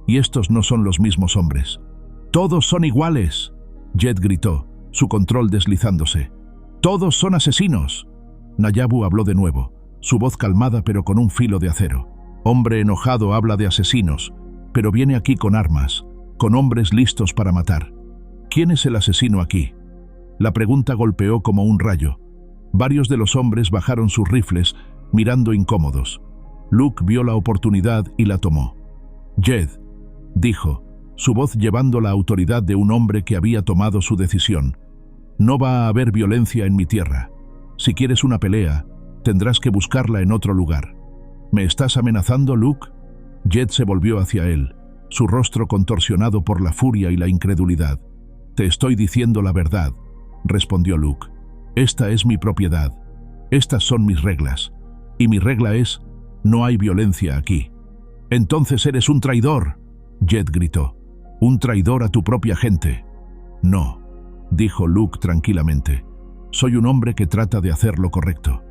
Y estos no son los mismos hombres. ¡Todos son iguales!, Jed gritó, su control deslizándose. ¡Todos son asesinos! Nayabu habló de nuevo, su voz calmada pero con un filo de acero. Hombre enojado habla de asesinos, pero viene aquí con armas, con hombres listos para matar. ¿Quién es el asesino aquí? La pregunta golpeó como un rayo. Varios de los hombres bajaron sus rifles, mirando incómodos. Luke vio la oportunidad y la tomó. Jed, dijo, su voz llevando la autoridad de un hombre que había tomado su decisión. No va a haber violencia en mi tierra. Si quieres una pelea, tendrás que buscarla en otro lugar. ¿Me estás amenazando, Luke? Jed se volvió hacia él, su rostro contorsionado por la furia y la incredulidad. Te estoy diciendo la verdad, respondió Luke. Esta es mi propiedad. Estas son mis reglas. Y mi regla es, no hay violencia aquí. Entonces eres un traidor, Jed gritó. Un traidor a tu propia gente. No, dijo Luke tranquilamente. Soy un hombre que trata de hacer lo correcto.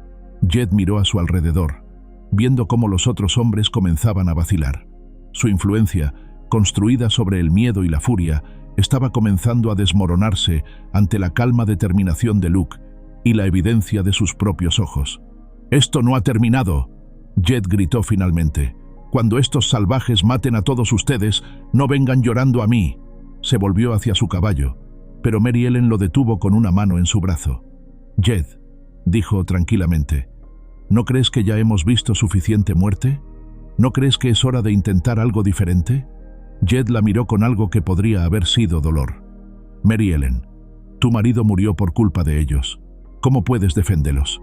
Jed miró a su alrededor, viendo cómo los otros hombres comenzaban a vacilar. Su influencia, construida sobre el miedo y la furia, estaba comenzando a desmoronarse ante la calma determinación de Luke y la evidencia de sus propios ojos. «¡Esto no ha terminado!», Jed gritó finalmente. «Cuando estos salvajes maten a todos ustedes, no vengan llorando a mí». Se volvió hacia su caballo, pero Mary Ellen lo detuvo con una mano en su brazo. «Jed», dijo tranquilamente, «¿no crees que ya hemos visto suficiente muerte? ¿No crees que es hora de intentar algo diferente?» Jed la miró con algo que podría haber sido dolor. «Mary Ellen, tu marido murió por culpa de ellos. ¿Cómo puedes defenderlos?»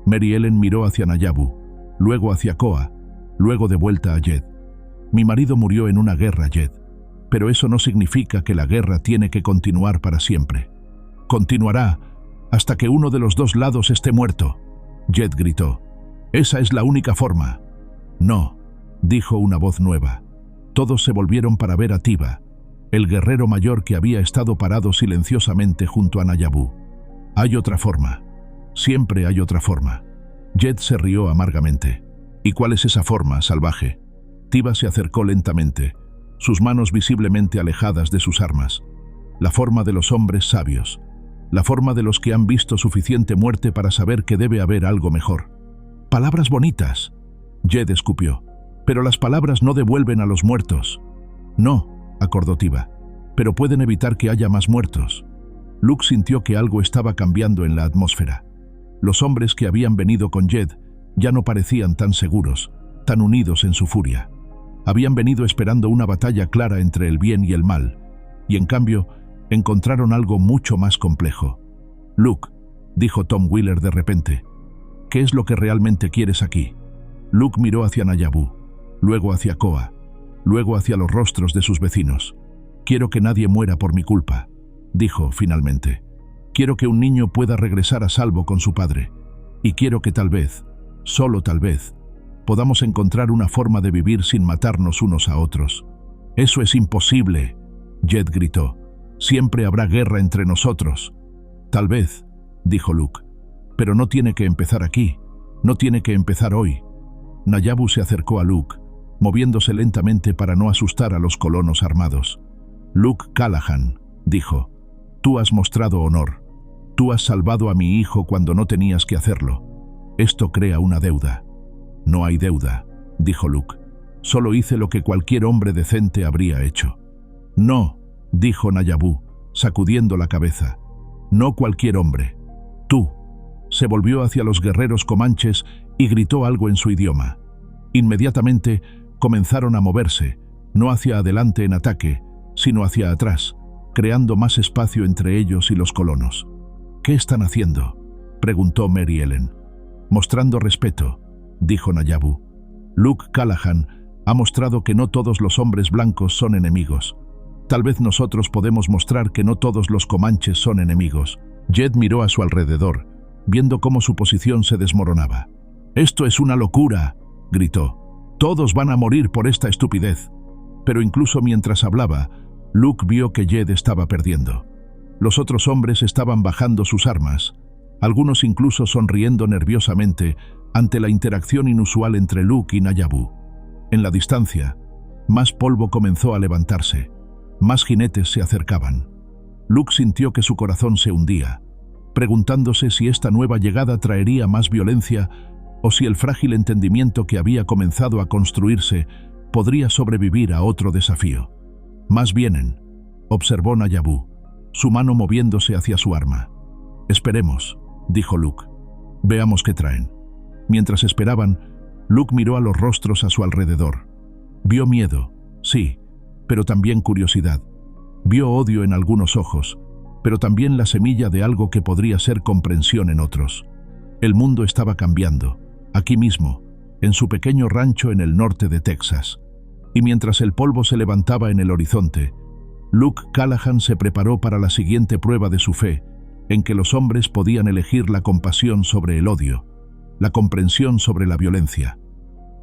Mary Ellen miró hacia Nayabu, luego hacia Koa, luego de vuelta a Jed. «Mi marido murió en una guerra, Jed, pero eso no significa que la guerra tiene que continuar para siempre. Continuará hasta que uno de los dos lados esté muerto», Jed gritó. «Esa es la única forma». «No», dijo una voz nueva. Todos se volvieron para ver a Tiba, el guerrero mayor que había estado parado silenciosamente junto a Nayabu. «Hay otra forma. Siempre hay otra forma». Jed se rió amargamente. «¿Y cuál es esa forma, salvaje?» Tiba se acercó lentamente, sus manos visiblemente alejadas de sus armas. «La forma de los hombres sabios. La forma de los que han visto suficiente muerte para saber que debe haber algo mejor». «Palabras bonitas», Jed escupió. «Pero las palabras no devuelven a los muertos». «No», acordó Tiba, «pero pueden evitar que haya más muertos». Luke sintió que algo estaba cambiando en la atmósfera. Los hombres que habían venido con Jed ya no parecían tan seguros, tan unidos en su furia. Habían venido esperando una batalla clara entre el bien y el mal, y en cambio encontraron algo mucho más complejo. «Luke», dijo Tom Wheeler de repente, «¿qué es lo que realmente quieres aquí?» Luke miró hacia Nayabu, luego hacia Koa, luego hacia los rostros de sus vecinos. «Quiero que nadie muera por mi culpa», dijo finalmente. «Quiero que un niño pueda regresar a salvo con su padre. Y quiero que tal vez, solo tal vez, podamos encontrar una forma de vivir sin matarnos unos a otros». «Eso es imposible», Jed gritó. «Siempre habrá guerra entre nosotros». «Tal vez», dijo Luke, «pero no tiene que empezar aquí, no tiene que empezar hoy». Nayabu se acercó a Luke, moviéndose lentamente para no asustar a los colonos armados. «Luke Callahan», dijo, «tú has mostrado honor. Tú has salvado a mi hijo cuando no tenías que hacerlo. Esto crea una deuda». «No hay deuda», dijo Luke. «Solo hice lo que cualquier hombre decente habría hecho». «No», dijo Nayabu, sacudiendo la cabeza. «No cualquier hombre. Tú». Se volvió hacia los guerreros comanches y gritó algo en su idioma. Inmediatamente comenzaron a moverse, no hacia adelante en ataque, sino hacia atrás, creando más espacio entre ellos y los colonos. «¿Qué están haciendo?», preguntó Mary Ellen. «Mostrando respeto», dijo Nayabu. «Luke Callahan ha mostrado que no todos los hombres blancos son enemigos. Tal vez nosotros podemos mostrar que no todos los comanches son enemigos». Jed miró a su alrededor, viendo cómo su posición se desmoronaba. «Esto es una locura», gritó. «Todos van a morir por esta estupidez». Pero incluso mientras hablaba, Luke vio que Jed estaba perdiendo. Los otros hombres estaban bajando sus armas, algunos incluso sonriendo nerviosamente ante la interacción inusual entre Luke y Nayabu. En la distancia, más polvo comenzó a levantarse, más jinetes se acercaban. Luke sintió que su corazón se hundía, preguntándose si esta nueva llegada traería más violencia o si el frágil entendimiento que había comenzado a construirse podría sobrevivir a otro desafío. «Más vienen», observó Nayabu, su mano moviéndose hacia su arma. «Esperemos», dijo Luke. «Veamos qué traen». Mientras esperaban, Luke miró a los rostros a su alrededor. Vio miedo, sí, pero también curiosidad. Vio odio en algunos ojos, pero también la semilla de algo que podría ser comprensión en otros. El mundo estaba cambiando, aquí mismo, en su pequeño rancho en el norte de Texas. Y mientras el polvo se levantaba en el horizonte, Luke Callahan se preparó para la siguiente prueba de su fe, en que los hombres podían elegir la compasión sobre el odio, la comprensión sobre la violencia.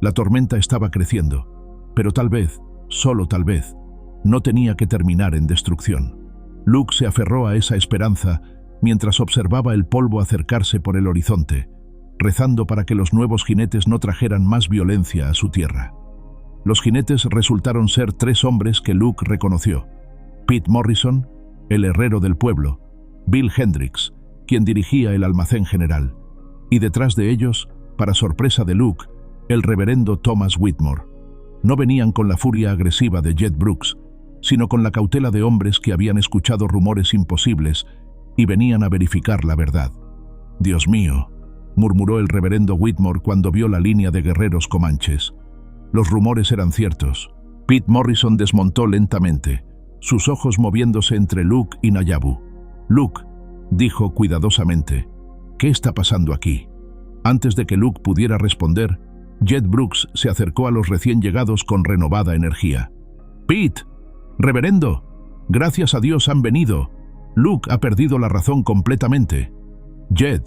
La tormenta estaba creciendo, pero tal vez, solo tal vez, no tenía que terminar en destrucción. Luke se aferró a esa esperanza mientras observaba el polvo acercarse por el horizonte, rezando para que los nuevos jinetes no trajeran más violencia a su tierra. Los jinetes resultaron ser 3 hombres que Luke reconoció: Pete Morrison, el herrero del pueblo; Bill Hendricks, quien dirigía el almacén general; y detrás de ellos, para sorpresa de Luke, el reverendo Thomas Whitmore. No venían con la furia agresiva de Jed Brooks, sino con la cautela de hombres que habían escuchado rumores imposibles y venían a verificar la verdad. «Dios mío», murmuró el reverendo Whitmore cuando vio la línea de guerreros comanches. Los rumores eran ciertos. Pete Morrison desmontó lentamente, sus ojos moviéndose entre Luke y Nayabu. «Luke», dijo cuidadosamente, «¿qué está pasando aquí?». Antes de que Luke pudiera responder, Jed Brooks se acercó a los recién llegados con renovada energía. «Pete, reverendo, gracias a Dios han venido. Luke ha perdido la razón completamente». «Jed»,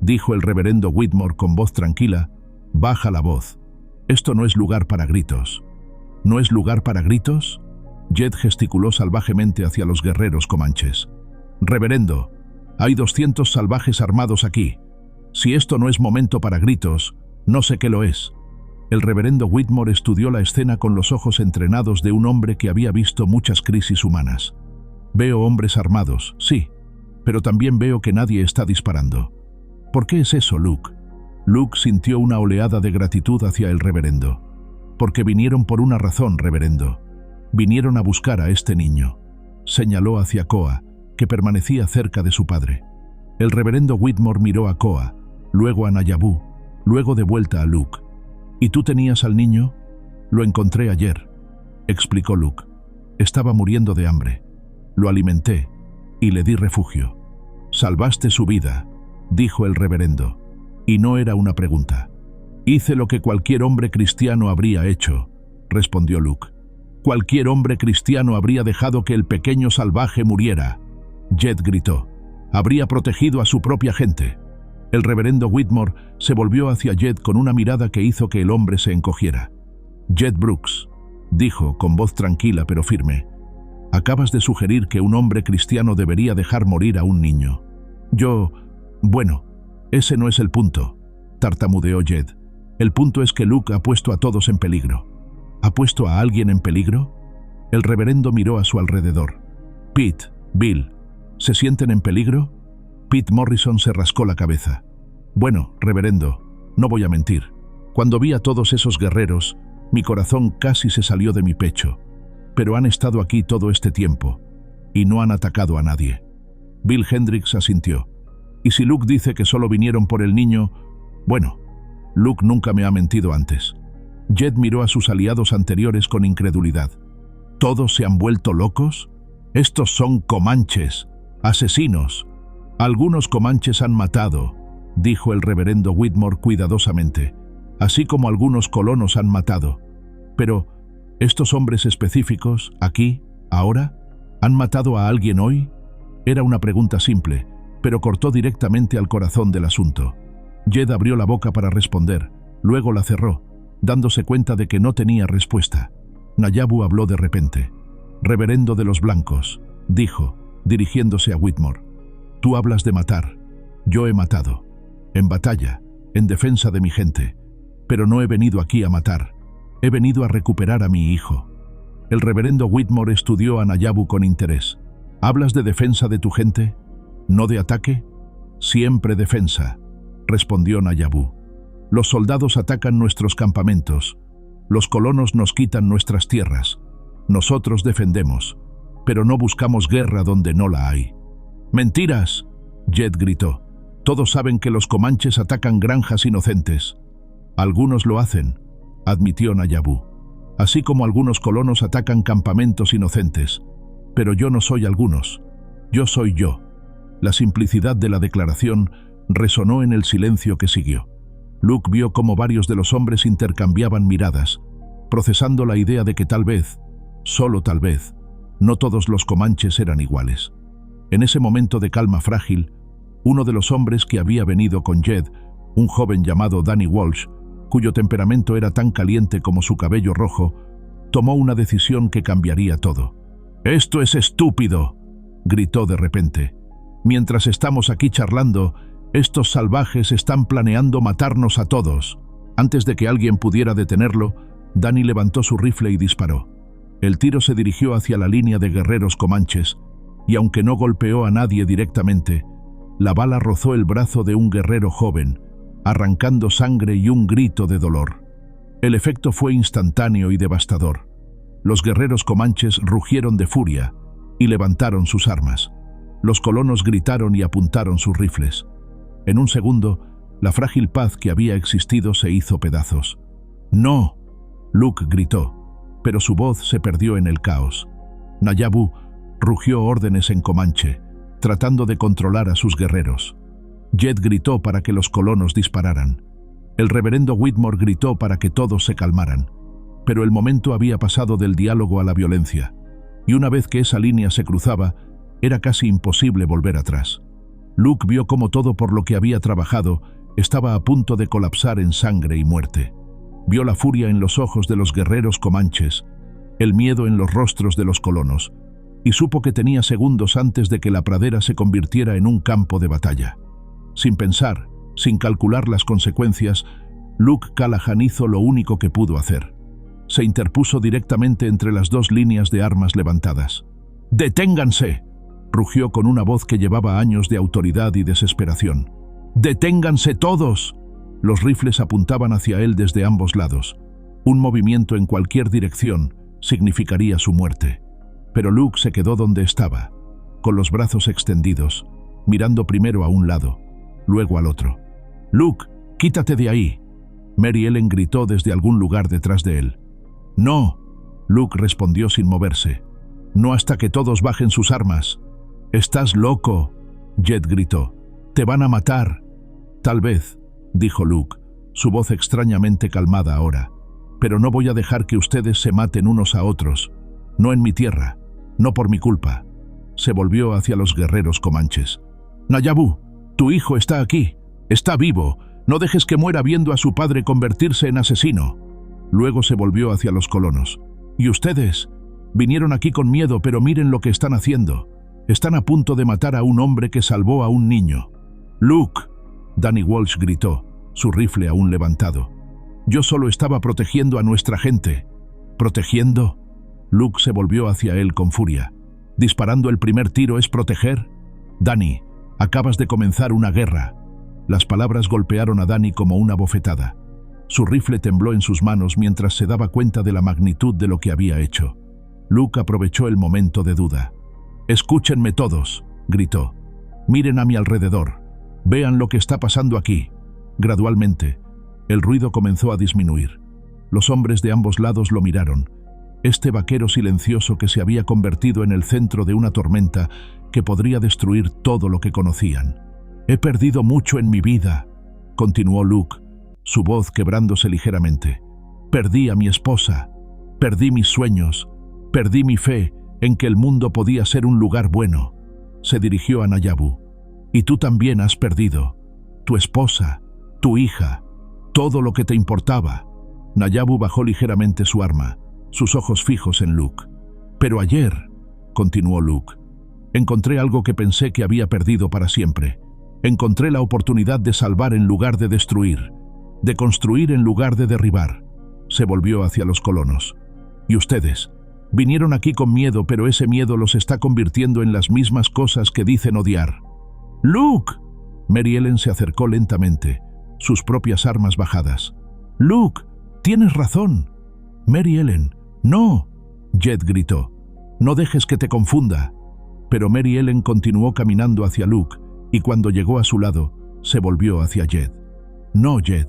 dijo el reverendo Whitmore con voz tranquila, «baja la voz. Esto no es lugar para gritos». «¿No es lugar para gritos?». Jed gesticuló salvajemente hacia los guerreros comanches. «Reverendo, hay 200 salvajes armados aquí. Si esto no es momento para gritos, no sé qué lo es». El reverendo Whitmore estudió la escena con los ojos entrenados de un hombre que había visto muchas crisis humanas. «Veo hombres armados, sí, pero también veo que nadie está disparando». «¿Por qué es eso, Luke?». Luke sintió una oleada de gratitud hacia el reverendo. «Porque vinieron por una razón, reverendo. Vinieron a buscar a este niño». Señaló hacia Koa, que permanecía cerca de su padre. El reverendo Whitmore miró a Koa, luego a Nayabu, luego de vuelta a Luke. «¿Y tú tenías al niño?». «Lo encontré ayer», explicó Luke. «Estaba muriendo de hambre. Lo alimenté y le di refugio». «Salvaste su vida», dijo el reverendo. Y no era una pregunta. «Hice lo que cualquier hombre cristiano habría hecho», respondió Luke. «Cualquier hombre cristiano habría dejado que el pequeño salvaje muriera». Jed gritó. «Habría protegido a su propia gente». El reverendo Whitmore se volvió hacia Jed con una mirada que hizo que el hombre se encogiera. «Jed Brooks», dijo con voz tranquila pero firme, «acabas de sugerir que un hombre cristiano debería dejar morir a un niño». «Bueno, ese no es el punto», tartamudeó Jed. «El punto es que Luke ha puesto a todos en peligro». «¿Ha puesto a alguien en peligro?». El reverendo miró a su alrededor. «Pete, Bill, ¿se sienten en peligro?». Pete Morrison se rascó la cabeza. «Bueno, reverendo, no voy a mentir. Cuando vi a todos esos guerreros, mi corazón casi se salió de mi pecho. Pero han estado aquí todo este tiempo y no han atacado a nadie». Bill Hendricks asintió. «Y si Luke dice que solo vinieron por el niño, bueno, Luke nunca me ha mentido antes». Jed miró a sus aliados anteriores con incredulidad. «¿Todos se han vuelto locos? Estos son comanches, asesinos». «Algunos comanches han matado», dijo el reverendo Whitmore cuidadosamente, «así como algunos colonos han matado. Pero, ¿estos hombres específicos, aquí, ahora, han matado a alguien hoy?». Era una pregunta simple, pero cortó directamente al corazón del asunto. Jed abrió la boca para responder, luego la cerró, dándose cuenta de que no tenía respuesta. Nayabu habló de repente. «Reverendo de los blancos», dijo, dirigiéndose a Whitmore. «Tú hablas de matar. Yo he matado. En batalla, en defensa de mi gente. Pero no he venido aquí a matar. He venido a recuperar a mi hijo». El reverendo Whitmore estudió a Nayabu con interés. «¿Hablas de defensa de tu gente? ¿No de ataque?». «Siempre defensa», respondió Nayabu. «Los soldados atacan nuestros campamentos. Los colonos nos quitan nuestras tierras. Nosotros defendemos, pero no buscamos guerra donde no la hay». «¡Mentiras!», Jed gritó. «Todos saben que los comanches atacan granjas inocentes». «Algunos lo hacen», admitió Nayabu. «Así como algunos colonos atacan campamentos inocentes. Pero yo no soy algunos. Yo soy yo». La simplicidad de la declaración resonó en el silencio que siguió. Luke vio cómo varios de los hombres intercambiaban miradas, procesando la idea de que tal vez, solo tal vez, no todos los comanches eran iguales. En ese momento de calma frágil, uno de los hombres que había venido con Jed, un joven llamado Danny Walsh, cuyo temperamento era tan caliente como su cabello rojo, tomó una decisión que cambiaría todo. «¡Esto es estúpido!», gritó de repente. «Mientras estamos aquí charlando, estos salvajes están planeando matarnos a todos». Antes de que alguien pudiera detenerlo, Danny levantó su rifle y disparó. El tiro se dirigió hacia la línea de guerreros comanches, y aunque no golpeó a nadie directamente, la bala rozó el brazo de un guerrero joven, arrancando sangre y un grito de dolor. El efecto fue instantáneo y devastador. Los guerreros comanches rugieron de furia y levantaron sus armas. Los colonos gritaron y apuntaron sus rifles. En un segundo, la frágil paz que había existido se hizo pedazos. ¡No!, Luke gritó, pero su voz se perdió en el caos. Nayabu rugió órdenes en comanche, tratando de controlar a sus guerreros. Jed gritó para que los colonos dispararan. El reverendo Whitmore gritó para que todos se calmaran. Pero el momento había pasado del diálogo a la violencia, y una vez que esa línea se cruzaba, era casi imposible volver atrás. Luke vio cómo todo por lo que había trabajado estaba a punto de colapsar en sangre y muerte. Vio la furia en los ojos de los guerreros comanches, el miedo en los rostros de los colonos, y supo que tenía segundos antes de que la pradera se convirtiera en un campo de batalla. Sin pensar, sin calcular las consecuencias, Luke Callahan hizo lo único que pudo hacer. Se interpuso directamente entre las dos líneas de armas levantadas. ¡Deténganse!, rugió con una voz que llevaba años de autoridad y desesperación. ¡Deténganse todos! Los rifles apuntaban hacia él desde ambos lados. Un movimiento en cualquier dirección significaría su muerte. Pero Luke se quedó donde estaba, con los brazos extendidos, mirando primero a un lado, luego al otro. «Luke, quítate de ahí», Mary Ellen gritó desde algún lugar detrás de él. «No», Luke respondió sin moverse. «No hasta que todos bajen sus armas». «Estás loco», Jed gritó. «Te van a matar». «Tal vez», dijo Luke, su voz extrañamente calmada ahora. «Pero no voy a dejar que ustedes se maten unos a otros. No en mi tierra, no por mi culpa». Se volvió hacia los guerreros comanches. «Nayabu, tu hijo está aquí. Está vivo. No dejes que muera viendo a su padre convertirse en asesino». Luego se volvió hacia los colonos. «¿Y ustedes? Vinieron aquí con miedo, pero miren lo que están haciendo. Están a punto de matar a un hombre que salvó a un niño». «Luke», Danny Walsh gritó, su rifle aún levantado. «Yo solo estaba protegiendo a nuestra gente». «¿Protegiendo?». Luke se volvió hacia él con furia. «¿Disparando el primer tiro es proteger? Danny, acabas de comenzar una guerra». Las palabras golpearon a Danny como una bofetada. Su rifle tembló en sus manos mientras se daba cuenta de la magnitud de lo que había hecho. Luke aprovechó el momento de duda. «Escúchenme todos», gritó. «Miren a mi alrededor. Vean lo que está pasando aquí». Gradualmente, el ruido comenzó a disminuir. Los hombres de ambos lados lo miraron. Este vaquero silencioso que se había convertido en el centro de una tormenta que podría destruir todo lo que conocían. «He perdido mucho en mi vida», continuó Luke, su voz quebrándose ligeramente. «Perdí a mi esposa, perdí mis sueños, perdí mi fe en que el mundo podía ser un lugar bueno». Se dirigió a Nayabu. «Y tú también has perdido. Tu esposa, tu hija, todo lo que te importaba». Nayabu bajó ligeramente su arma, sus ojos fijos en Luke. «Pero ayer», continuó Luke, «encontré algo que pensé que había perdido para siempre. Encontré la oportunidad de salvar en lugar de destruir, de construir en lugar de derribar». Se volvió hacia los colonos. «Y ustedes, vinieron aquí con miedo, pero ese miedo los está convirtiendo en las mismas cosas que dicen odiar». «¡Luke!». Mary Ellen se acercó lentamente, sus propias armas bajadas. «Luke, tienes razón». «Mary Ellen, no», Jed gritó. «No dejes que te confunda». Pero Mary Ellen continuó caminando hacia Luke, y cuando llegó a su lado, se volvió hacia Jed. «No, Jed.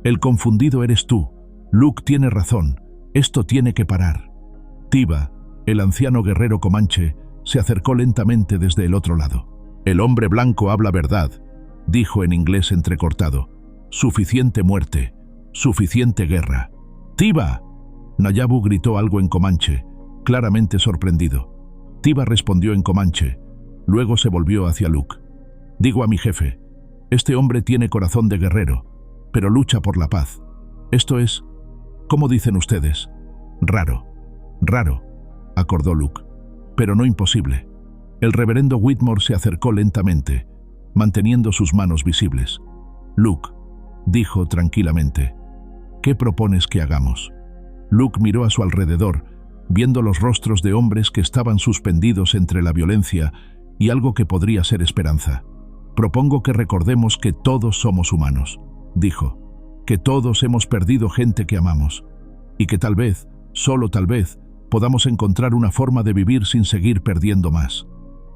El confundido eres tú. Luke tiene razón. Esto tiene que parar». Tiba, el anciano guerrero comanche, se acercó lentamente desde el otro lado. «El hombre blanco habla verdad», dijo en inglés entrecortado. «Suficiente muerte, suficiente guerra». «Tiba». Nayabu gritó algo en comanche, claramente sorprendido. Tiba respondió en comanche, luego se volvió hacia Luke. «Digo a mi jefe, este hombre tiene corazón de guerrero, pero lucha por la paz. Esto es, ¿cómo dicen ustedes? Raro». «Raro», acordó Luke, «pero no imposible». El reverendo Whitmore se acercó lentamente, manteniendo sus manos visibles. «Luke», dijo tranquilamente, «¿qué propones que hagamos?». Luke miró a su alrededor, viendo los rostros de hombres que estaban suspendidos entre la violencia y algo que podría ser esperanza. «Propongo que recordemos que todos somos humanos», dijo, «que todos hemos perdido gente que amamos, y que tal vez, solo tal vez, podamos encontrar una forma de vivir sin seguir perdiendo más.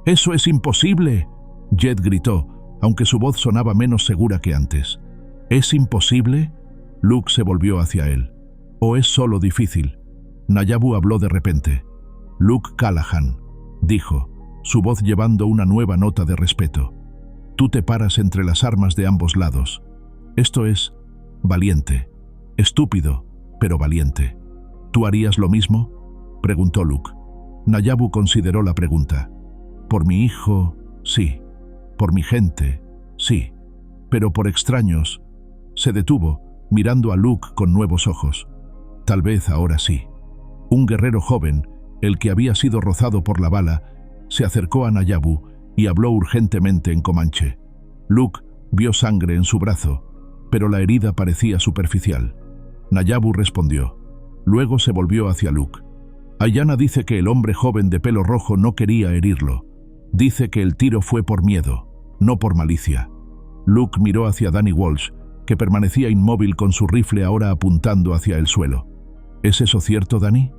¡Eso es imposible!, Jed gritó, aunque su voz sonaba menos segura que antes. ¿Es imposible? Luke se volvió hacia él. ¿O es solo difícil? Nayabu habló de repente. Luke Callahan, dijo, su voz llevando una nueva nota de respeto. Tú te paras entre las armas de ambos lados. Esto es valiente. Estúpido, pero valiente. ¿Tú harías lo mismo?, preguntó Luke. Nayabu consideró la pregunta. Por mi hijo, sí. Por mi gente, sí. Pero por extraños. Se detuvo, mirando a Luke con nuevos ojos. Tal vez ahora sí. Un guerrero joven, el que había sido rozado por la bala, se acercó a Nayabu y habló urgentemente en comanche. Luke vio sangre en su brazo, pero la herida parecía superficial. Nayabu respondió. Luego se volvió hacia Luke. Ayana dice que el hombre joven de pelo rojo no quería herirlo. Dice que el tiro fue por miedo, no por malicia. Luke miró hacia Danny Walsh, que permanecía inmóvil con su rifle ahora apuntando hacia el suelo. ¿Es eso cierto, Danny?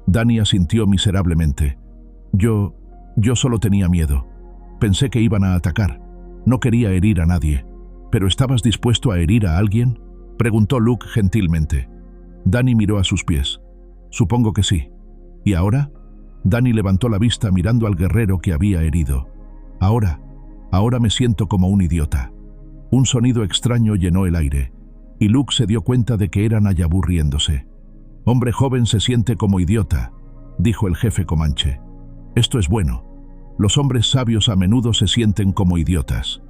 Danny asintió miserablemente. Yo solo tenía miedo. Pensé que iban a atacar. No quería herir a nadie. ¿Pero estabas dispuesto a herir a alguien?, preguntó Luke gentilmente. Danny miró a sus pies. Supongo que sí. ¿Y ahora? Danny levantó la vista mirando al guerrero que había herido. Ahora me siento como un idiota. Un sonido extraño llenó el aire, y Luke se dio cuenta de que era Nayabu riéndose. Hombre joven se siente como idiota, dijo el jefe comanche. Esto es bueno. Los hombres sabios a menudo se sienten como idiotas.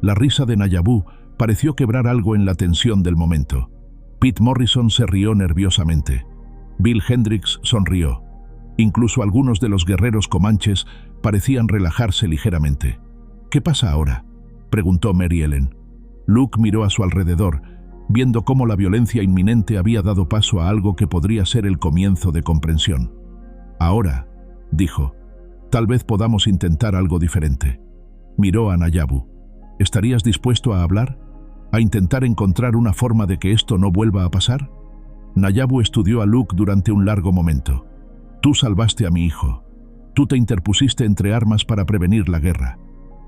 La risa de Nayabu pareció quebrar algo en la tensión del momento. Pete Morrison se rió nerviosamente. Bill Hendricks sonrió. Incluso algunos de los guerreros comanches parecían relajarse ligeramente. ¿Qué pasa ahora?, preguntó Mary Ellen. Luke miró a su alrededor, viendo cómo la violencia inminente había dado paso a algo que podría ser el comienzo de comprensión. Ahora, dijo, tal vez podamos intentar algo diferente. Miró a Nayabu. ¿Estarías dispuesto a hablar? ¿A intentar encontrar una forma de que esto no vuelva a pasar? Nayabu estudió a Luke durante un largo momento. Tú salvaste a mi hijo. Tú te interpusiste entre armas para prevenir la guerra.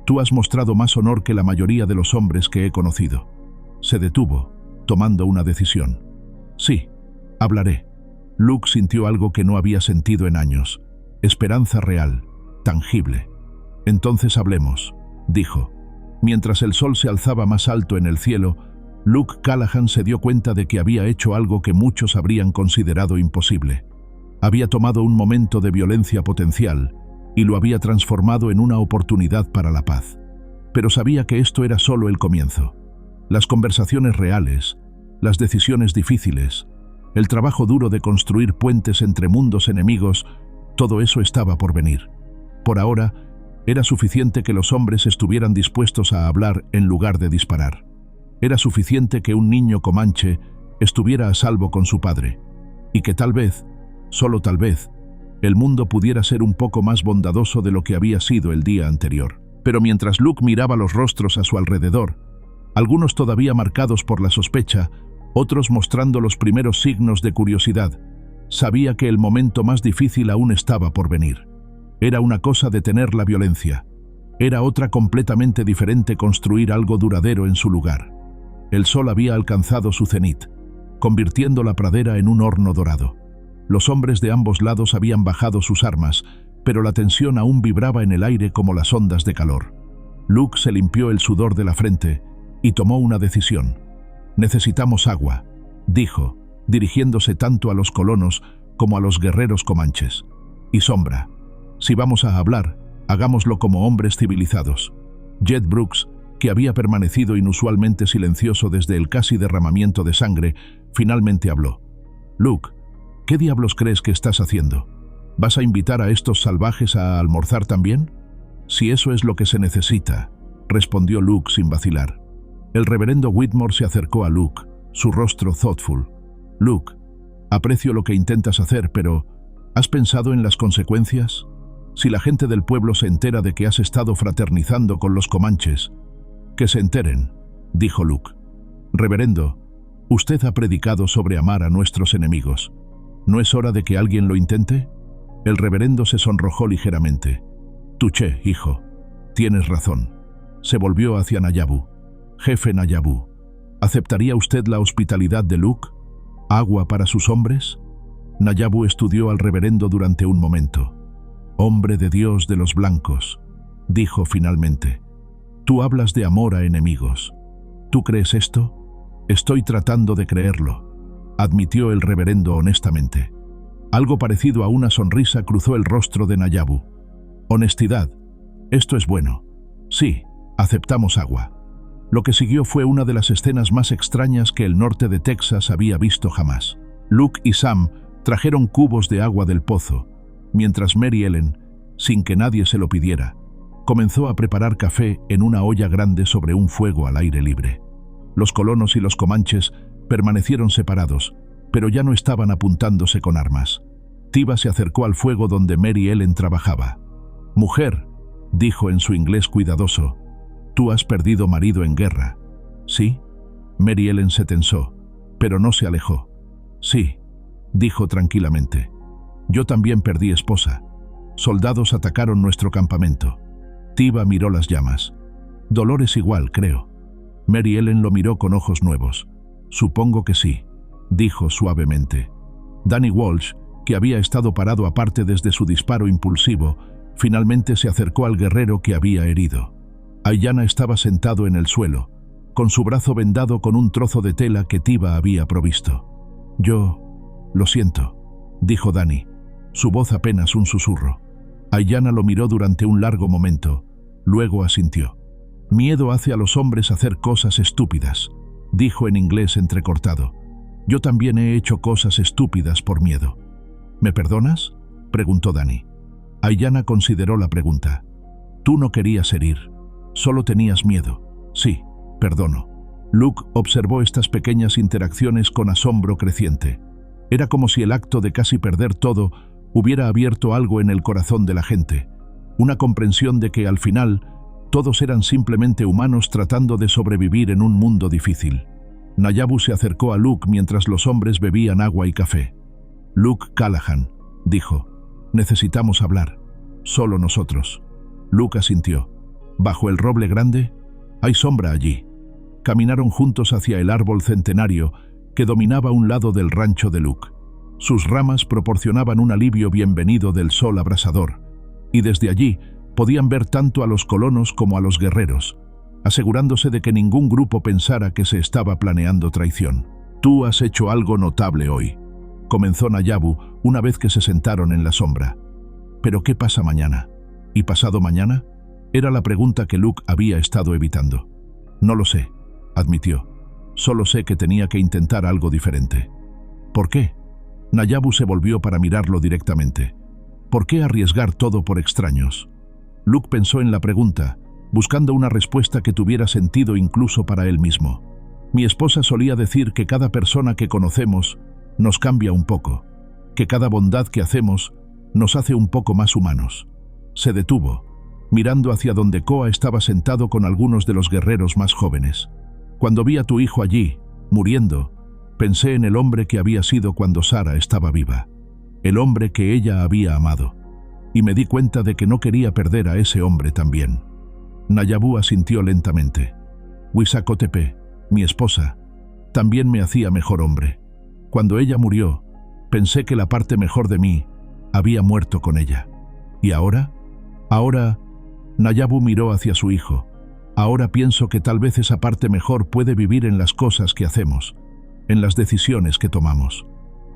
Tú has mostrado más honor que la mayoría de los hombres que he conocido. Se detuvo, tomando una decisión. Sí, hablaré. Luke sintió algo que no había sentido en años. Esperanza real, tangible. Entonces hablemos, dijo. Mientras el sol se alzaba más alto en el cielo, Luke Callahan se dio cuenta de que había hecho algo que muchos habrían considerado imposible. Había tomado un momento de violencia potencial y lo había transformado en una oportunidad para la paz. Pero sabía que esto era solo el comienzo. Las conversaciones reales, las decisiones difíciles, el trabajo duro de construir puentes entre mundos enemigos, todo eso estaba por venir. Por ahora, era suficiente que los hombres estuvieran dispuestos a hablar en lugar de disparar. Era suficiente que un niño comanche estuviera a salvo con su padre, y que tal vez, solo tal vez, el mundo pudiera ser un poco más bondadoso de lo que había sido el día anterior. Pero mientras Luke miraba los rostros a su alrededor, algunos todavía marcados por la sospecha, otros mostrando los primeros signos de curiosidad, sabía que el momento más difícil aún estaba por venir. Era una cosa detener la violencia. Era otra completamente diferente construir algo duradero en su lugar. El sol había alcanzado su cenit, convirtiendo la pradera en un horno dorado. Los hombres de ambos lados habían bajado sus armas, pero la tensión aún vibraba en el aire como las ondas de calor. Luke se limpió el sudor de la frente y tomó una decisión. «Necesitamos agua», dijo, dirigiéndose tanto a los colonos como a los guerreros comanches. «Y sombra. Si vamos a hablar, hagámoslo como hombres civilizados». Jed Brooks, que había permanecido inusualmente silencioso desde el casi derramamiento de sangre, finalmente habló. «Luke, ¿qué diablos crees que estás haciendo? ¿Vas a invitar a estos salvajes a almorzar también?» «Si eso es lo que se necesita», respondió Luke sin vacilar. El reverendo Whitmore se acercó a Luke, su rostro thoughtful. «Luke, aprecio lo que intentas hacer, pero ¿has pensado en las consecuencias? Si la gente del pueblo se entera de que has estado fraternizando con los comanches». «Que se enteren», dijo Luke. «Reverendo, usted ha predicado sobre amar a nuestros enemigos. ¿No es hora de que alguien lo intente?» El reverendo se sonrojó ligeramente. Touché, hijo. Tienes razón. Se volvió hacia Nayabu. Jefe Nayabu, ¿aceptaría usted la hospitalidad de Luke? ¿Agua para sus hombres? Nayabu estudió al reverendo durante un momento. Hombre de Dios de los blancos, dijo finalmente. Tú hablas de amor a enemigos. ¿Tú crees esto? Estoy tratando de creerlo, admitió el reverendo honestamente. Algo parecido a una sonrisa cruzó el rostro de Nayabu. Honestidad. Esto es bueno. Sí, aceptamos agua. Lo que siguió fue una de las escenas más extrañas que el norte de Texas había visto jamás. Luke y Sam trajeron cubos de agua del pozo, mientras Mary Ellen, sin que nadie se lo pidiera, comenzó a preparar café en una olla grande sobre un fuego al aire libre. Los colonos y los comanches permanecieron separados, pero ya no estaban apuntándose con armas. Tiva se acercó al fuego donde Mary Ellen trabajaba. «Mujer», dijo en su inglés cuidadoso, «tú has perdido marido en guerra». «¿Sí?» Mary Ellen se tensó, pero no se alejó. «Sí», dijo tranquilamente. «Yo también perdí esposa. Soldados atacaron nuestro campamento». Tiva miró las llamas. «Dolor es igual, creo». Mary Ellen lo miró con ojos nuevos. «Supongo que sí», dijo suavemente. Danny Walsh, que había estado parado aparte desde su disparo impulsivo, finalmente se acercó al guerrero que había herido. Aiyana estaba sentado en el suelo, con su brazo vendado con un trozo de tela que Tiva había provisto. «Yo... lo siento», dijo Danny, su voz apenas un susurro. Aiyana lo miró durante un largo momento, luego asintió. «Miedo hace a los hombres hacer cosas estúpidas», dijo en inglés entrecortado. «Yo también he hecho cosas estúpidas por miedo». «¿Me perdonas?», preguntó Danny. Aiyana consideró la pregunta. «Tú no querías herir, solo tenías miedo». «Sí, perdono». Luke observó estas pequeñas interacciones con asombro creciente. Era como si el acto de casi perder todo hubiera abierto algo en el corazón de la gente, una comprensión de que al final todos eran simplemente humanos tratando de sobrevivir en un mundo difícil. Nayabu se acercó a Luke mientras los hombres bebían agua y café. «Luke Callahan», dijo, «necesitamos hablar. Solo nosotros». Luke asintió. «¿Bajo el roble grande?» «Hay sombra allí». Caminaron juntos hacia el árbol centenario que dominaba un lado del rancho de Luke. Sus ramas proporcionaban un alivio bienvenido del sol abrasador, y desde allí podían ver tanto a los colonos como a los guerreros, asegurándose de que ningún grupo pensara que se estaba planeando traición. «Tú has hecho algo notable hoy», comenzó Nayabu una vez que se sentaron en la sombra. «¿Pero qué pasa mañana? ¿Y pasado mañana?», era la pregunta que Luke había estado evitando. «No lo sé», admitió. «Solo sé que tenía que intentar algo diferente». «¿Por qué?». Nayabu se volvió para mirarlo directamente. «¿Por qué arriesgar todo por extraños?». Luke pensó en la pregunta, buscando una respuesta que tuviera sentido incluso para él mismo. «Mi esposa solía decir que cada persona que conocemos nos cambia un poco, que cada bondad que hacemos nos hace un poco más humanos». Se detuvo, mirando hacia donde Koa estaba sentado con algunos de los guerreros más jóvenes. «Cuando vi a tu hijo allí, muriendo, pensé en el hombre que había sido cuando Sara estaba viva, el hombre que ella había amado, y me di cuenta de que no quería perder a ese hombre también». Nayabu asintió lentamente. «Wisakotepe, mi esposa, también me hacía mejor hombre. Cuando ella murió, pensé que la parte mejor de mí había muerto con ella. ¿Y ahora? Ahora...» Nayabu miró hacia su hijo. «Ahora pienso que tal vez esa parte mejor puede vivir en las cosas que hacemos, en las decisiones que tomamos».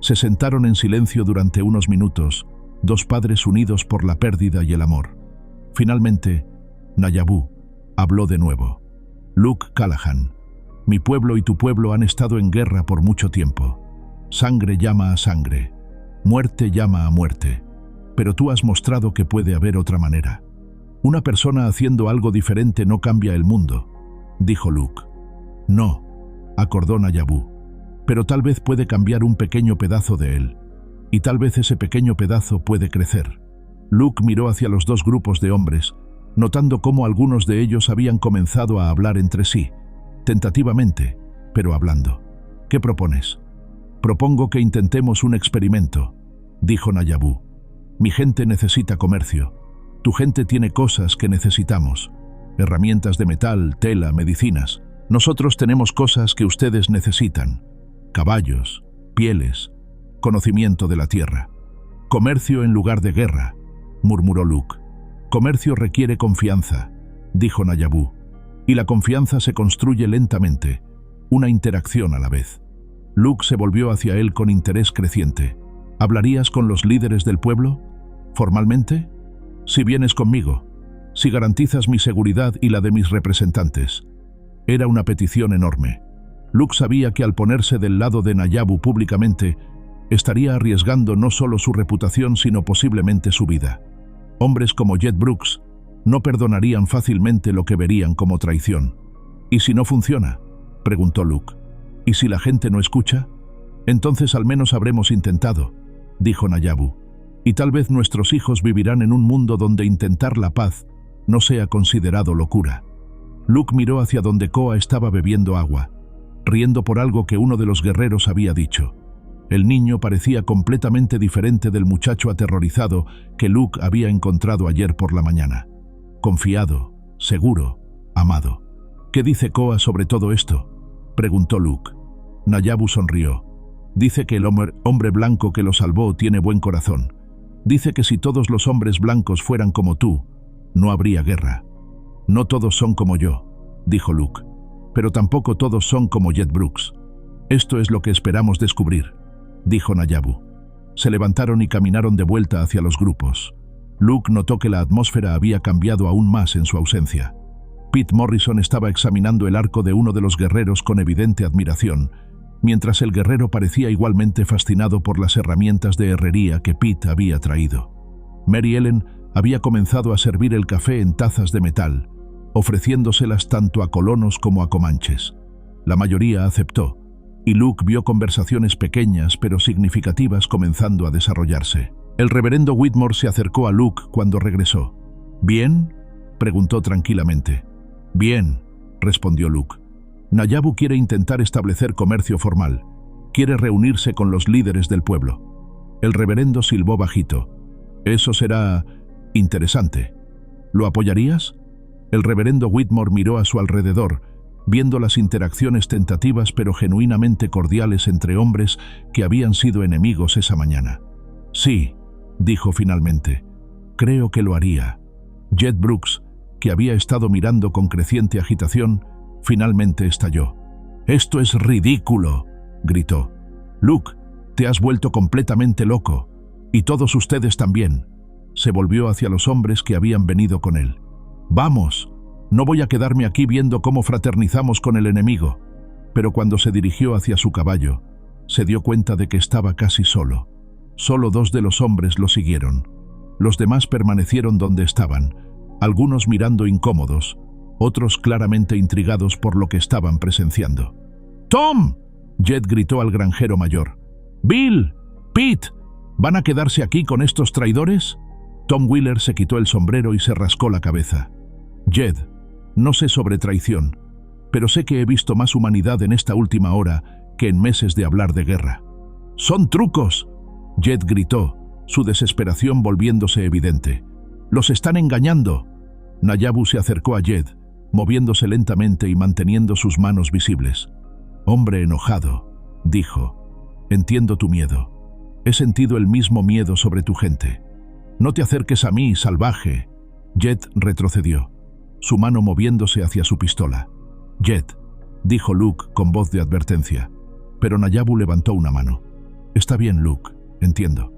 Se sentaron en silencio durante unos minutos, dos padres unidos por la pérdida y el amor. Finalmente, Nayabu habló de nuevo. «Luke Callahan, mi pueblo y tu pueblo han estado en guerra por mucho tiempo. Sangre llama a sangre, muerte llama a muerte, pero tú has mostrado que puede haber otra manera. Una persona haciendo algo diferente no cambia el mundo», dijo Luke. «No», acordó Nayabu, «pero tal vez puede cambiar un pequeño pedazo de él, y tal vez ese pequeño pedazo puede crecer». Luke miró hacia los dos grupos de hombres, notando cómo algunos de ellos habían comenzado a hablar entre sí, tentativamente, pero hablando. «¿Qué propones?». «Propongo que intentemos un experimento», dijo Nayabu. Mi gente necesita comercio. Tu gente tiene cosas que necesitamos. Herramientas de metal, tela, medicinas. Nosotros tenemos cosas que ustedes necesitan. Caballos, pieles, conocimiento de la tierra. Comercio en lugar de guerra, murmuró Luke. Comercio requiere confianza, dijo Nayabu. Y la confianza se construye lentamente, una interacción a la vez. Luke se volvió hacia él con interés creciente. ¿Hablarías con los líderes del pueblo? ¿Formalmente? Si vienes conmigo, si garantizas mi seguridad y la de mis representantes. Era una petición enorme. Luke sabía que al ponerse del lado de Nayabu públicamente, estaría arriesgando no solo su reputación, sino posiblemente su vida. Hombres como Jed Brooks no perdonarían fácilmente lo que verían como traición. ¿Y si no funciona?, preguntó Luke. ¿Y si la gente no escucha? Entonces al menos habremos intentado, dijo Nayabu. Y tal vez nuestros hijos vivirán en un mundo donde intentar la paz no sea considerado locura. Luke miró hacia donde Koa estaba bebiendo agua, riendo por algo que uno de los guerreros había dicho. El niño parecía completamente diferente del muchacho aterrorizado que Luke había encontrado ayer por la mañana. Confiado, seguro, amado. ¿Qué dice Koa sobre todo esto?, preguntó Luke. Nayabu sonrió. Dice que el hombre blanco que lo salvó tiene buen corazón. Dice que si todos los hombres blancos fueran como tú, no habría guerra. No todos son como yo, dijo Luke, pero tampoco todos son como Jed Brooks. Esto es lo que esperamos descubrir, dijo Nayabu. Se levantaron y caminaron de vuelta hacia los grupos. Luke notó que la atmósfera había cambiado aún más en su ausencia. Pete Morrison estaba examinando el arco de uno de los guerreros con evidente admiración, mientras el guerrero parecía igualmente fascinado por las herramientas de herrería que Pete había traído. Mary Ellen había comenzado a servir el café en tazas de metal, ofreciéndoselas tanto a colonos como a comanches. La mayoría aceptó, y Luke vio conversaciones pequeñas pero significativas comenzando a desarrollarse. El reverendo Whitmore se acercó a Luke cuando regresó. ¿Bien?, preguntó tranquilamente. Bien, respondió Luke. Nayabu quiere intentar establecer comercio formal. Quiere reunirse con los líderes del pueblo. El reverendo silbó bajito. Eso será interesante. ¿Lo apoyarías? El reverendo Whitmore miró a su alrededor, viendo las interacciones tentativas pero genuinamente cordiales entre hombres que habían sido enemigos esa mañana. Sí, dijo finalmente. Creo que lo haría. Jed Brooks, que había estado mirando con creciente agitación, finalmente estalló. «¡Esto es ridículo!», gritó. «Luke, te has vuelto completamente loco. Y todos ustedes también». Se volvió hacia los hombres que habían venido con él. «Vamos, no voy a quedarme aquí viendo cómo fraternizamos con el enemigo». Pero cuando se dirigió hacia su caballo, se dio cuenta de que estaba casi solo. Solo 2 de los hombres lo siguieron. Los demás permanecieron donde estaban, algunos mirando incómodos, otros claramente intrigados por lo que estaban presenciando. «¡Tom!», Jed gritó al granjero mayor. «¡Bill! ¡Pete! ¿Van a quedarse aquí con estos traidores?». Tom Wheeler se quitó el sombrero y se rascó la cabeza. «Jed, no sé sobre traición, pero sé que he visto más humanidad en esta última hora que en meses de hablar de guerra». «¡Son trucos!», Jed gritó, su desesperación volviéndose evidente. «¡Los están engañando!». Nayabu se acercó a Jed, moviéndose lentamente y manteniendo sus manos visibles. «Hombre enojado», dijo, «entiendo tu miedo. He sentido el mismo miedo sobre tu gente. No te acerques a mí, salvaje». Jed retrocedió, su mano moviéndose hacia su pistola. «Jed», dijo Luke con voz de advertencia, pero Nayabu levantó una mano. «Está bien, Luke, entiendo».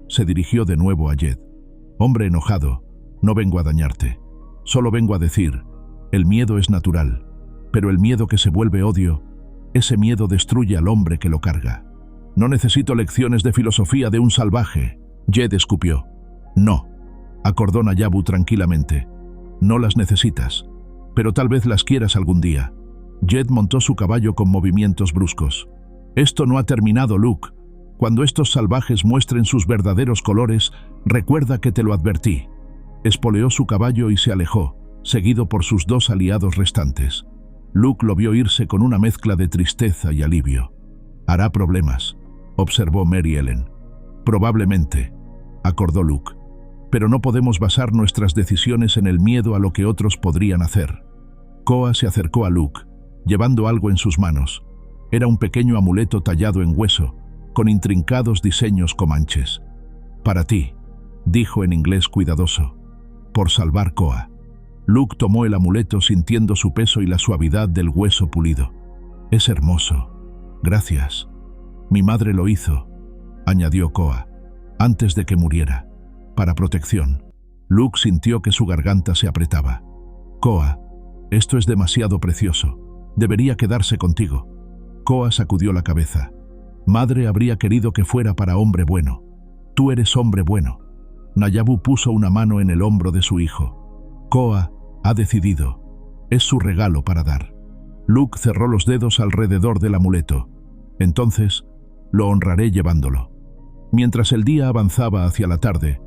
Se dirigió de nuevo a Jed. «Hombre enojado, no vengo a dañarte. Solo vengo a decir, el miedo es natural, pero el miedo que se vuelve odio, ese miedo destruye al hombre que lo carga. No necesito lecciones de filosofía de un salvaje». Jed escupió. «No», acordó Nayabu tranquilamente. «No las necesitas, pero tal vez las quieras algún día». Jed montó su caballo con movimientos bruscos. «Esto no ha terminado, Luke. Cuando estos salvajes muestren sus verdaderos colores, recuerda que te lo advertí». Espoleó su caballo y se alejó, seguido por sus 2 aliados restantes. Luke lo vio irse con una mezcla de tristeza y alivio. «Hará problemas», observó Mary Ellen. «Probablemente», acordó Luke. Pero no podemos basar nuestras decisiones en el miedo a lo que otros podrían hacer. Koa se acercó a Luke, llevando algo en sus manos. Era un pequeño amuleto tallado en hueso, con intrincados diseños comanches. Para ti, dijo en inglés cuidadoso, por salvar Koa. Luke tomó el amuleto sintiendo su peso y la suavidad del hueso pulido. Es hermoso. Gracias. Mi madre lo hizo, añadió Koa, antes de que muriera, para protección. Luke sintió que su garganta se apretaba. Koa, esto es demasiado precioso. Debería quedarse contigo. Koa sacudió la cabeza. Madre habría querido que fuera para hombre bueno. Tú eres hombre bueno. Nayabu puso una mano en el hombro de su hijo. Koa ha decidido. Es su regalo para dar. Luke cerró los dedos alrededor del amuleto. Entonces, lo honraré llevándolo. Mientras el día avanzaba hacia la tarde,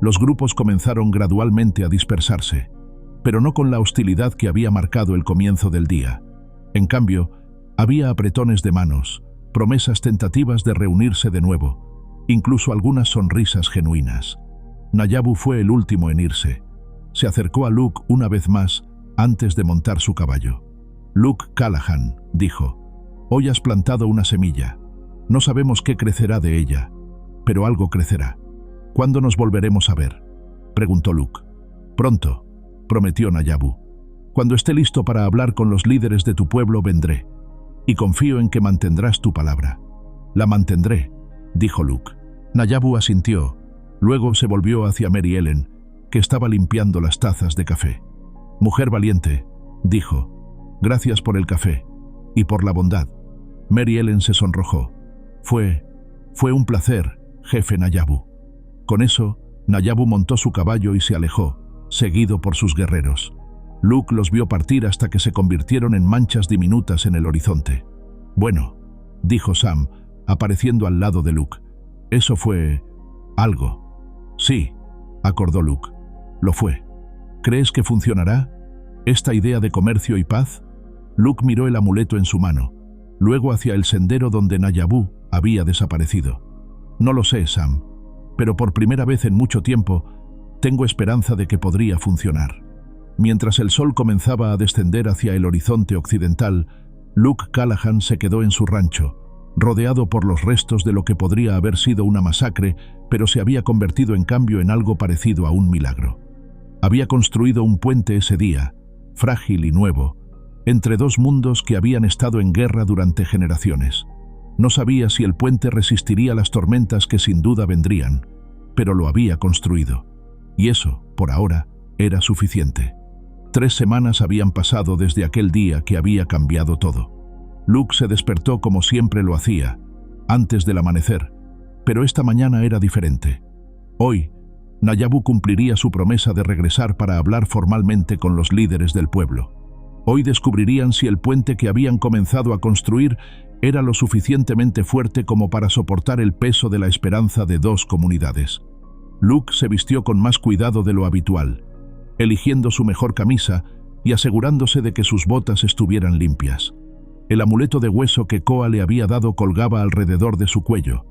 los grupos comenzaron gradualmente a dispersarse, pero no con la hostilidad que había marcado el comienzo del día. En cambio, había apretones de manos, promesas tentativas de reunirse de nuevo, incluso algunas sonrisas genuinas. Nayabu fue el último en irse. Se acercó a Luke una vez más antes de montar su caballo. Luke Callahan, dijo, hoy has plantado una semilla. No sabemos qué crecerá de ella, pero algo crecerá. ¿Cuándo nos volveremos a ver?, preguntó Luke. Pronto, prometió Nayabu. Cuando esté listo para hablar con los líderes de tu pueblo vendré, y confío en que mantendrás tu palabra. La mantendré, dijo Luke. Nayabu asintió. Luego se volvió hacia Mary Ellen, que estaba limpiando las tazas de café. Mujer valiente, dijo, gracias por el café y por la bondad. Mary Ellen se sonrojó. Fue un placer, jefe Nayabu. Con eso, Nayabu montó su caballo y se alejó, seguido por sus guerreros. Luke los vio partir hasta que se convirtieron en manchas diminutas en el horizonte. Bueno, dijo Sam, apareciendo al lado de Luke. Eso fue algo. Sí, acordó Luke. Lo fue. ¿Crees que funcionará esta idea de comercio y paz? Luke miró el amuleto en su mano, luego hacia el sendero donde Nayabu había desaparecido. No lo sé, Sam, pero por primera vez en mucho tiempo tengo esperanza de que podría funcionar. Mientras el sol comenzaba a descender hacia el horizonte occidental, Luke Callahan se quedó en su rancho, rodeado por los restos de lo que podría haber sido una masacre, pero se había convertido en cambio en algo parecido a un milagro. Había construido un puente ese día, frágil y nuevo, entre dos mundos que habían estado en guerra durante generaciones. No sabía si el puente resistiría las tormentas que sin duda vendrían, pero lo había construido. Y eso, por ahora, era suficiente. 3 semanas habían pasado desde aquel día que había cambiado todo. Luke se despertó como siempre lo hacía, antes del amanecer, pero esta mañana era diferente. Hoy, Nayabu cumpliría su promesa de regresar para hablar formalmente con los líderes del pueblo. Hoy descubrirían si el puente que habían comenzado a construir era lo suficientemente fuerte como para soportar el peso de la esperanza de 2 comunidades. Luke se vistió con más cuidado de lo habitual, eligiendo su mejor camisa y asegurándose de que sus botas estuvieran limpias. El amuleto de hueso que Koa le había dado colgaba alrededor de su cuello,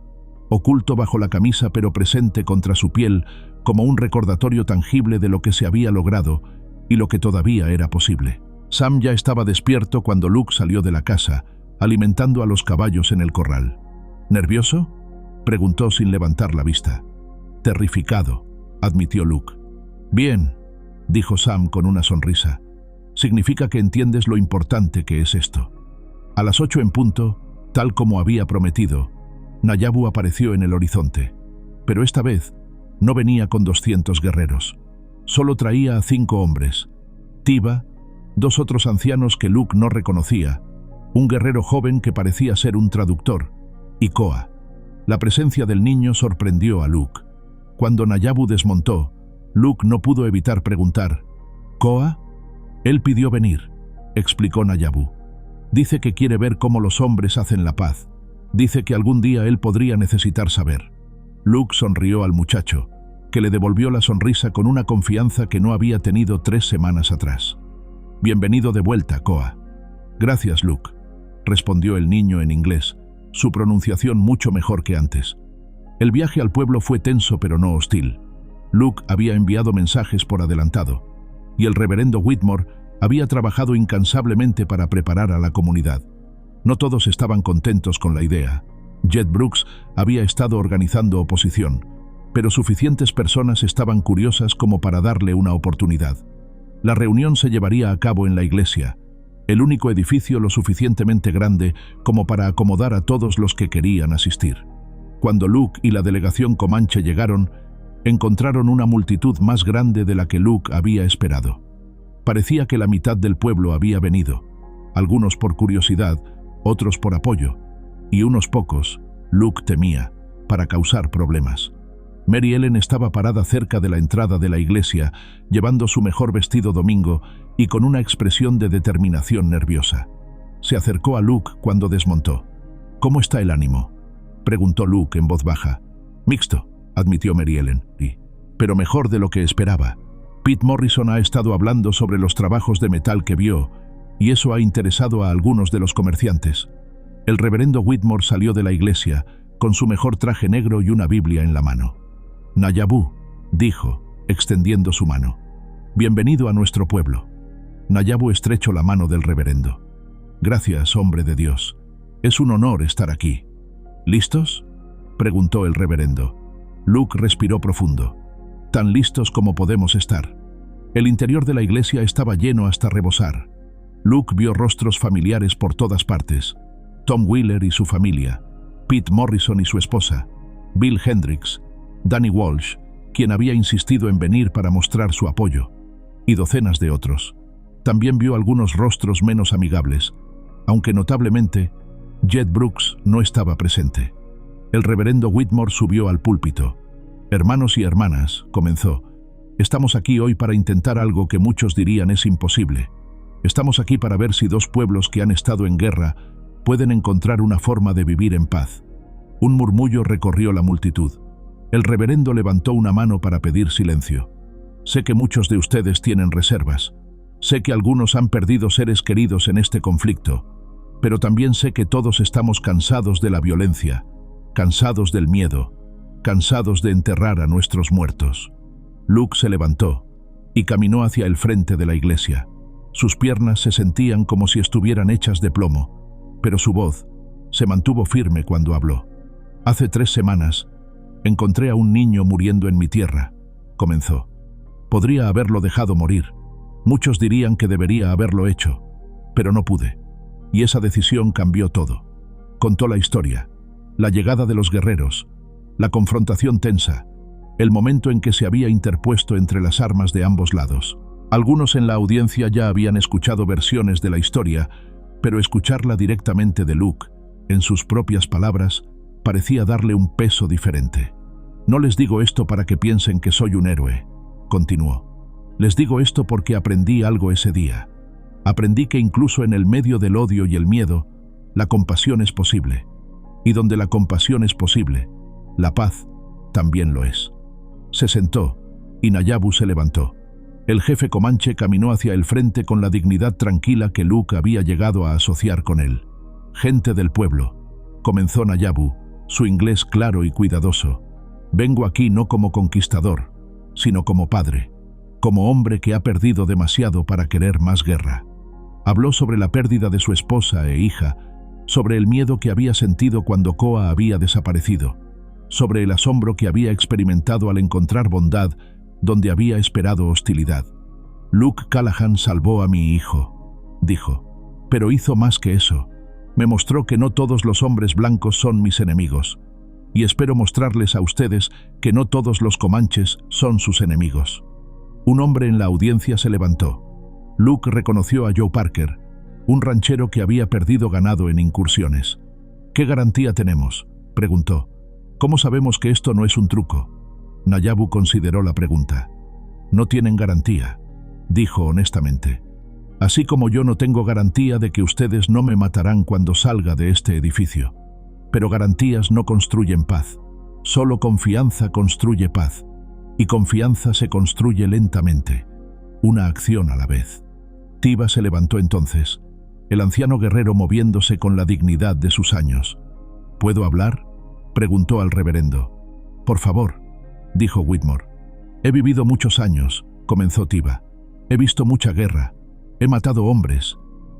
oculto bajo la camisa pero presente contra su piel como un recordatorio tangible de lo que se había logrado y lo que todavía era posible. Sam ya estaba despierto cuando Luke salió de la casa, alimentando a los caballos en el corral. ¿Nervioso?, preguntó sin levantar la vista. Terrificado, admitió Luke. Bien, dijo Sam con una sonrisa. Significa que entiendes lo importante que es esto. A las 8 en punto, tal como había prometido, Nayabu apareció en el horizonte. Pero esta vez, no venía con 200 guerreros. Solo traía a 5 hombres. Tiba, 2 otros ancianos que Luke no reconocía, un guerrero joven que parecía ser un traductor, y Koa. La presencia del niño sorprendió a Luke. Cuando Nayabu desmontó, Luke no pudo evitar preguntar, ¿Koa? Él pidió venir, explicó Nayabu. Dice que quiere ver cómo los hombres hacen la paz. Dice que algún día él podría necesitar saber. Luke sonrió al muchacho, que le devolvió la sonrisa con una confianza que no había tenido 3 semanas atrás. Bienvenido de vuelta, Koa. Gracias, Luke, respondió el niño en inglés, su pronunciación mucho mejor que antes. El viaje al pueblo fue tenso pero no hostil. Luke había enviado mensajes por adelantado, y el reverendo Whitmore había trabajado incansablemente para preparar a la comunidad. No todos estaban contentos con la idea. Jed Brooks había estado organizando oposición, pero suficientes personas estaban curiosas como para darle una oportunidad. La reunión se llevaría a cabo en la iglesia, el único edificio lo suficientemente grande como para acomodar a todos los que querían asistir. Cuando Luke y la delegación comanche llegaron, encontraron una multitud más grande de la que Luke había esperado. Parecía que la mitad del pueblo había venido, algunos por curiosidad, otros por apoyo, y unos pocos, Luke temía, para causar problemas. Mary Ellen estaba parada cerca de la entrada de la iglesia, llevando su mejor vestido domingo y con una expresión de determinación nerviosa. Se acercó a Luke cuando desmontó. «¿Cómo está el ánimo?», preguntó Luke en voz baja. «Mixto», admitió Mary Ellen, «pero mejor de lo que esperaba. Pete Morrison ha estado hablando sobre los trabajos de metal que vio, y eso ha interesado a algunos de los comerciantes». El reverendo Whitmore salió de la iglesia con su mejor traje negro y una Biblia en la mano. «Nayabu», dijo, extendiendo su mano. «Bienvenido a nuestro pueblo». Nayabu estrechó la mano del reverendo. «Gracias, hombre de Dios. Es un honor estar aquí». «¿Listos?», preguntó el reverendo. Luke respiró profundo. «Tan listos como podemos estar». El interior de la iglesia estaba lleno hasta rebosar. Luke vio rostros familiares por todas partes. Tom Wheeler y su familia, Pete Morrison y su esposa, Bill Hendricks, Danny Walsh, quien había insistido en venir para mostrar su apoyo, y docenas de otros. También vio algunos rostros menos amigables, aunque notablemente, Jed Brooks no estaba presente. El reverendo Whitmore subió al púlpito. «Hermanos y hermanas», comenzó, «estamos aquí hoy para intentar algo que muchos dirían es imposible. Estamos aquí para ver si dos pueblos que han estado en guerra pueden encontrar una forma de vivir en paz». Un murmullo recorrió la multitud. El reverendo levantó una mano para pedir silencio. «Sé que muchos de ustedes tienen reservas. Sé que algunos han perdido seres queridos en este conflicto, pero también sé que todos estamos cansados de la violencia, cansados del miedo, cansados de enterrar a nuestros muertos». Luke se levantó y caminó hacia el frente de la iglesia. Sus piernas se sentían como si estuvieran hechas de plomo, pero su voz se mantuvo firme cuando habló. «Hace 3 semanas encontré a un niño muriendo en mi tierra», comenzó. «Podría haberlo dejado morir. Muchos dirían que debería haberlo hecho, pero no pude. Y esa decisión cambió todo». Contó la historia, la llegada de los guerreros, la confrontación tensa, el momento en que se había interpuesto entre las armas de ambos lados. Algunos en la audiencia ya habían escuchado versiones de la historia, pero escucharla directamente de Luke, en sus propias palabras, parecía darle un peso diferente. «No les digo esto para que piensen que soy un héroe», continuó. «Les digo esto porque aprendí algo ese día. Aprendí que incluso en el medio del odio y el miedo, la compasión es posible. Y donde la compasión es posible, la paz también lo es». Se sentó, y Nayabu se levantó. El jefe comanche caminó hacia el frente con la dignidad tranquila que Luke había llegado a asociar con él. «Gente del pueblo», comenzó Nayabu, su inglés claro y cuidadoso. «Vengo aquí no como conquistador, sino como padre, como hombre que ha perdido demasiado para querer más guerra». Habló sobre la pérdida de su esposa e hija, sobre el miedo que había sentido cuando Koa había desaparecido, sobre el asombro que había experimentado al encontrar bondad donde había esperado hostilidad. «Luke Callahan salvó a mi hijo», dijo, «pero hizo más que eso. Me mostró que no todos los hombres blancos son mis enemigos, y espero mostrarles a ustedes que no todos los comanches son sus enemigos». Un hombre en la audiencia se levantó. Luke reconoció a Joe Parker, un ranchero que había perdido ganado en incursiones. «¿Qué garantía tenemos?», preguntó. «¿Cómo sabemos que esto no es un truco?». Nayabu consideró la pregunta. «No tienen garantía», dijo honestamente. «Así como yo no tengo garantía de que ustedes no me matarán cuando salga de este edificio. Pero garantías no construyen paz. Solo confianza construye paz. Y confianza se construye lentamente, una acción a la vez». Tiva se levantó entonces, el anciano guerrero moviéndose con la dignidad de sus años. «¿Puedo hablar?», preguntó al reverendo. Por favor, dijo Whitmore. He vivido muchos años, comenzó Tiva. He visto mucha guerra. He matado hombres.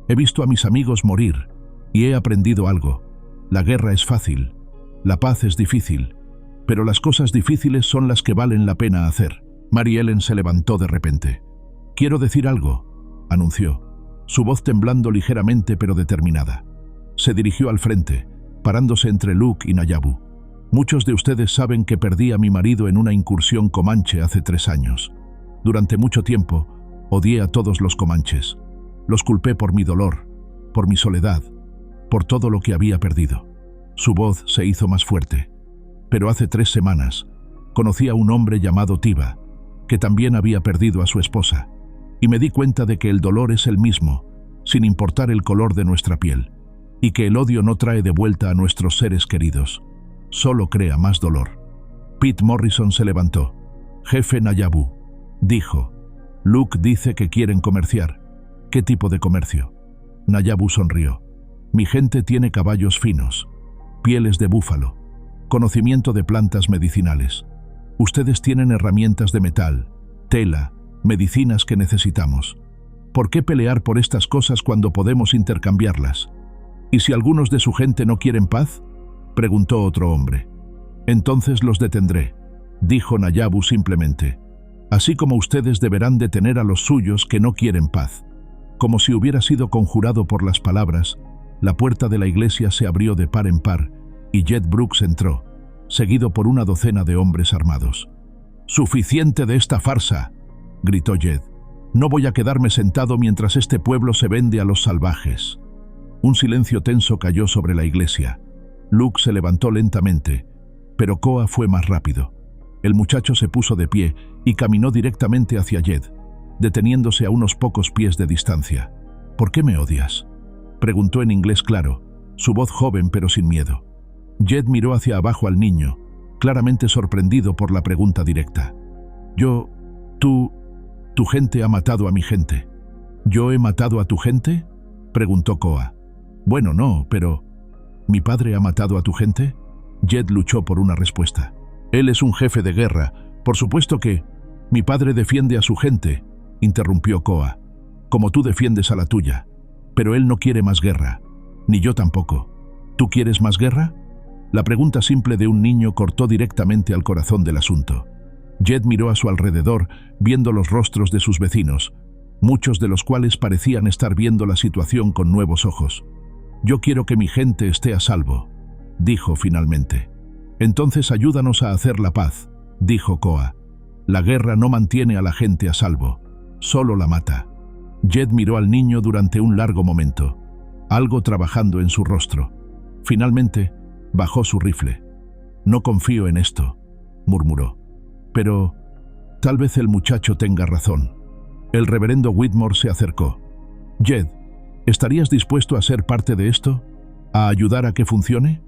He visto a mis amigos morir. Y he aprendido algo. La guerra es fácil. La paz es difícil. Pero las cosas difíciles son las que valen la pena hacer. Mary Ellen se levantó de repente. Quiero decir algo, anunció, su voz temblando ligeramente pero determinada. Se dirigió al frente, parándose entre Luke y Nayabu. Muchos de ustedes saben que perdí a mi marido en una incursión comanche hace 3 años. Durante mucho tiempo, odié a todos los comanches. Los culpé por mi dolor, por mi soledad, por todo lo que había perdido. Su voz se hizo más fuerte. Pero hace 3 semanas, conocí a un hombre llamado Tiva, que también había perdido a su esposa, y me di cuenta de que el dolor es el mismo, sin importar el color de nuestra piel, y que el odio no trae de vuelta a nuestros seres queridos, solo crea más dolor. Pete Morrison se levantó. Jefe Nayabu, dijo, Luke dice que quieren comerciar. ¿Qué tipo de comercio? Nayabu sonrió. Mi gente tiene caballos finos, pieles de búfalo, conocimiento de plantas medicinales. Ustedes tienen herramientas de metal, tela, medicinas que necesitamos. ¿Por qué pelear por estas cosas cuando podemos intercambiarlas? ¿Y si algunos de su gente no quieren paz?, preguntó otro hombre. Entonces los detendré, dijo Nayabu simplemente. Así como ustedes deberán detener a los suyos que no quieren paz. Como si hubiera sido conjurado por las palabras, la puerta de la iglesia se abrió de par en par y Jed Brooks entró, seguido por una docena de hombres armados. «¡Suficiente de esta farsa!», gritó Jed. «No voy a quedarme sentado mientras este pueblo se vende a los salvajes». Un silencio tenso cayó sobre la iglesia. Luke se levantó lentamente, pero Koa fue más rápido. El muchacho se puso de pie y caminó directamente hacia Jed, deteniéndose a unos pocos pies de distancia. «¿Por qué me odias?», preguntó en inglés claro, su voz joven pero sin miedo. Jed miró hacia abajo al niño, claramente sorprendido por la pregunta directa. Tu gente ha matado a mi gente». «¿Yo he matado a tu gente?», preguntó Koa. «Bueno, no, pero... ¿Mi padre ha matado a tu gente?». Jed luchó por una respuesta. «Él es un jefe de guerra, por supuesto que... Mi padre defiende a su gente», interrumpió Koa, «como tú defiendes a la tuya. Pero él no quiere más guerra, ni yo tampoco. ¿Tú quieres más guerra?». La pregunta simple de un niño cortó directamente al corazón del asunto. Jed miró a su alrededor, viendo los rostros de sus vecinos, muchos de los cuales parecían estar viendo la situación con nuevos ojos. «Yo quiero que mi gente esté a salvo», dijo finalmente. «Entonces ayúdanos a hacer la paz», dijo Koa. «La guerra no mantiene a la gente a salvo, solo la mata». Jed miró al niño durante un largo momento, algo trabajando en su rostro. Finalmente, bajó su rifle. «No confío en esto», murmuró. «Pero tal vez el muchacho tenga razón». El reverendo Whitmore se acercó. «Jed, ¿estarías dispuesto a ser parte de esto? ¿A ayudar a que funcione?».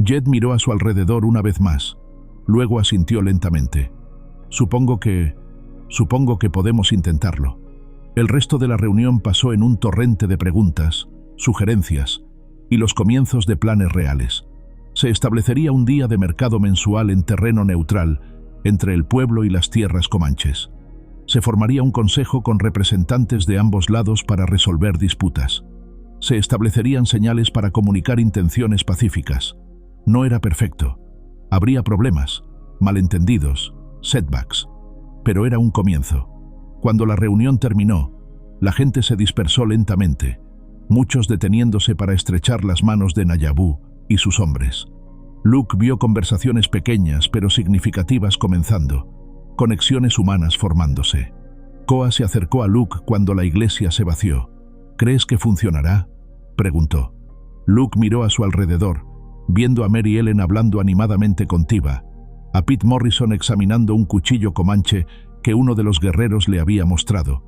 Jed miró a su alrededor una vez más. Luego asintió lentamente. Supongo que podemos intentarlo». El resto de la reunión pasó en un torrente de preguntas, sugerencias y los comienzos de planes reales. Se establecería un día de mercado mensual en terreno neutral entre el pueblo y las tierras comanches. Se formaría un consejo con representantes de ambos lados para resolver disputas. Se establecerían señales para comunicar intenciones pacíficas. No era perfecto. Habría problemas, malentendidos, setbacks. Pero era un comienzo. Cuando la reunión terminó, la gente se dispersó lentamente, muchos deteniéndose para estrechar las manos de Nayabu y sus hombres. Luke vio conversaciones pequeñas pero significativas comenzando, conexiones humanas formándose. Koa se acercó a Luke cuando la iglesia se vació. «¿Crees que funcionará?», preguntó. Luke miró a su alrededor, viendo a Mary Ellen hablando animadamente con Tiva, a Pete Morrison examinando un cuchillo comanche que uno de los guerreros le había mostrado,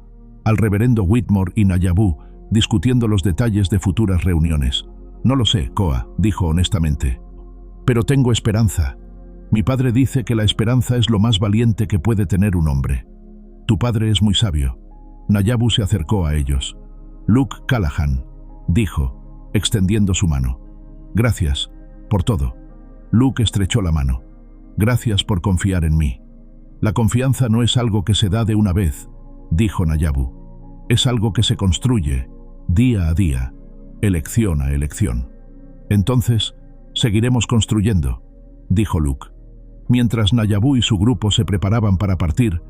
al reverendo Whitmore y Nayabu discutiendo los detalles de futuras reuniones. «No lo sé», Koa dijo honestamente. «Pero tengo esperanza. Mi padre dice que la esperanza es lo más valiente que puede tener un hombre». «Tu padre es muy sabio». Nayabu se acercó a ellos. «Luke Callahan», dijo, extendiendo su mano. «Gracias por todo». Luke estrechó la mano. Gracias por confiar en mí. La confianza no es algo que se da de una vez, dijo Nayabu. Es algo que se construye, día a día, elección a elección. Entonces, seguiremos construyendo, dijo Luke. Mientras Nayabu y su grupo se preparaban para partir,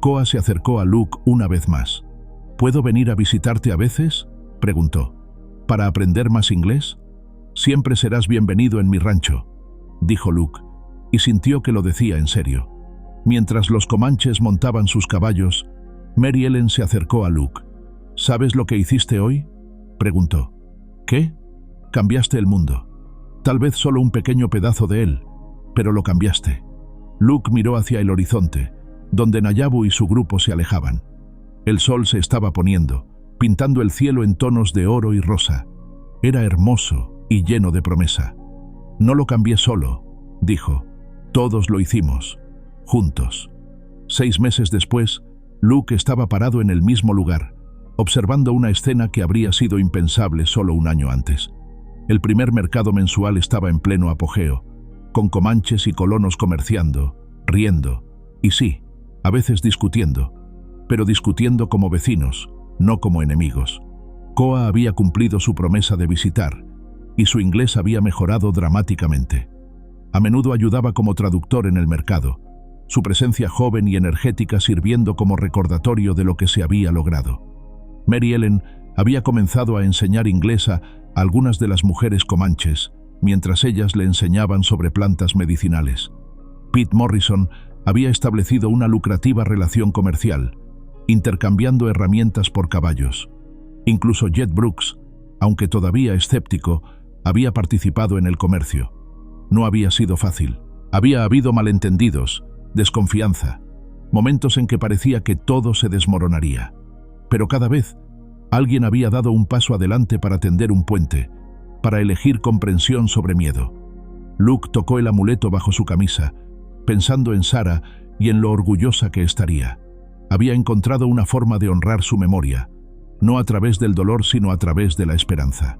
Koa se acercó a Luke una vez más. ¿Puedo venir a visitarte a veces?, preguntó. ¿Para aprender más inglés? Siempre serás bienvenido en mi rancho, dijo Luke, y sintió que lo decía en serio. Mientras los comanches montaban sus caballos, Mary Ellen se acercó a Luke. ¿Sabes lo que hiciste hoy?, preguntó. ¿Qué? Cambiaste el mundo. Tal vez solo un pequeño pedazo de él, pero lo cambiaste. Luke miró hacia el horizonte, donde Nayabu y su grupo se alejaban. El sol se estaba poniendo, pintando el cielo en tonos de oro y rosa. Era hermoso y lleno de promesa. No lo cambié solo, dijo. Todos lo hicimos, juntos. 6 meses después, Luke estaba parado en el mismo lugar, observando una escena que habría sido impensable solo un año antes. El primer mercado mensual estaba en pleno apogeo, con comanches y colonos comerciando, riendo, y sí, a veces discutiendo, pero discutiendo como vecinos, no como enemigos. Koa había cumplido su promesa de visitar, y su inglés había mejorado dramáticamente. A menudo ayudaba como traductor en el mercado, su presencia joven y energética sirviendo como recordatorio de lo que se había logrado. Mary Ellen había comenzado a enseñar inglés a algunas de las mujeres comanches, mientras ellas le enseñaban sobre plantas medicinales. Pete Morrison había establecido una lucrativa relación comercial, intercambiando herramientas por caballos. Incluso Jed Brooks, aunque todavía escéptico, había participado en el comercio. No había sido fácil. Había habido malentendidos, desconfianza, momentos en que parecía que todo se desmoronaría. Pero cada vez, alguien había dado un paso adelante para tender un puente, para elegir comprensión sobre miedo. Luke tocó el amuleto bajo su camisa, pensando en Sarah y en lo orgullosa que estaría. Había encontrado una forma de honrar su memoria, no a través del dolor sino a través de la esperanza.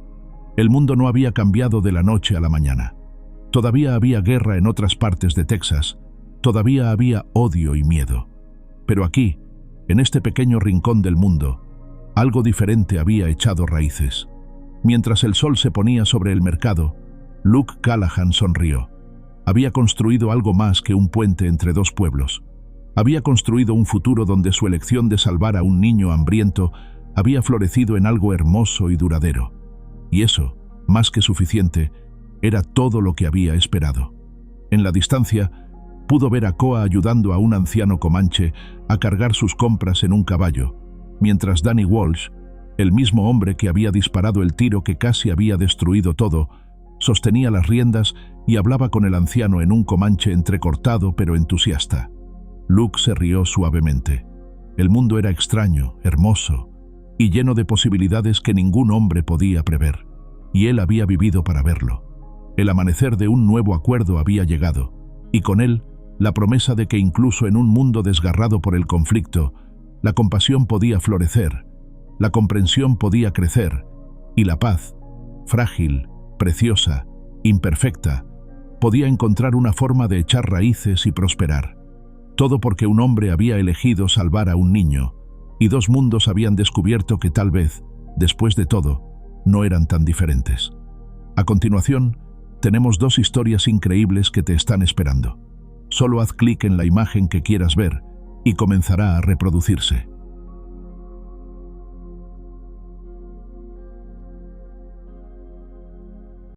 El mundo no había cambiado de la noche a la mañana. Todavía había guerra en otras partes de Texas, todavía había odio y miedo. Pero aquí, en este pequeño rincón del mundo, algo diferente había echado raíces. Mientras el sol se ponía sobre el mercado, Luke Callahan sonrió. Había construido algo más que un puente entre dos pueblos. Había construido un futuro donde su elección de salvar a un niño hambriento había florecido en algo hermoso y duradero. Y eso, más que suficiente, era todo lo que había esperado. En la distancia, pudo ver a Koa ayudando a un anciano comanche a cargar sus compras en un caballo, mientras Danny Walsh, el mismo hombre que había disparado el tiro que casi había destruido todo, sostenía las riendas y hablaba con el anciano en un comanche entrecortado pero entusiasta. Luke se rió suavemente. El mundo era extraño, hermoso y lleno de posibilidades que ningún hombre podía prever, y él había vivido para verlo. El amanecer de un nuevo acuerdo había llegado, y con él la promesa de que incluso en un mundo desgarrado por el conflicto, la compasión podía florecer, la comprensión podía crecer, y la paz, frágil, preciosa, imperfecta, podía encontrar una forma de echar raíces y prosperar. Todo porque un hombre había elegido salvar a un niño, y dos mundos habían descubierto que tal vez, después de todo, no eran tan diferentes. A continuación, tenemos 2 historias increíbles que te están esperando. Solo haz clic en la imagen que quieras ver y comenzará a reproducirse.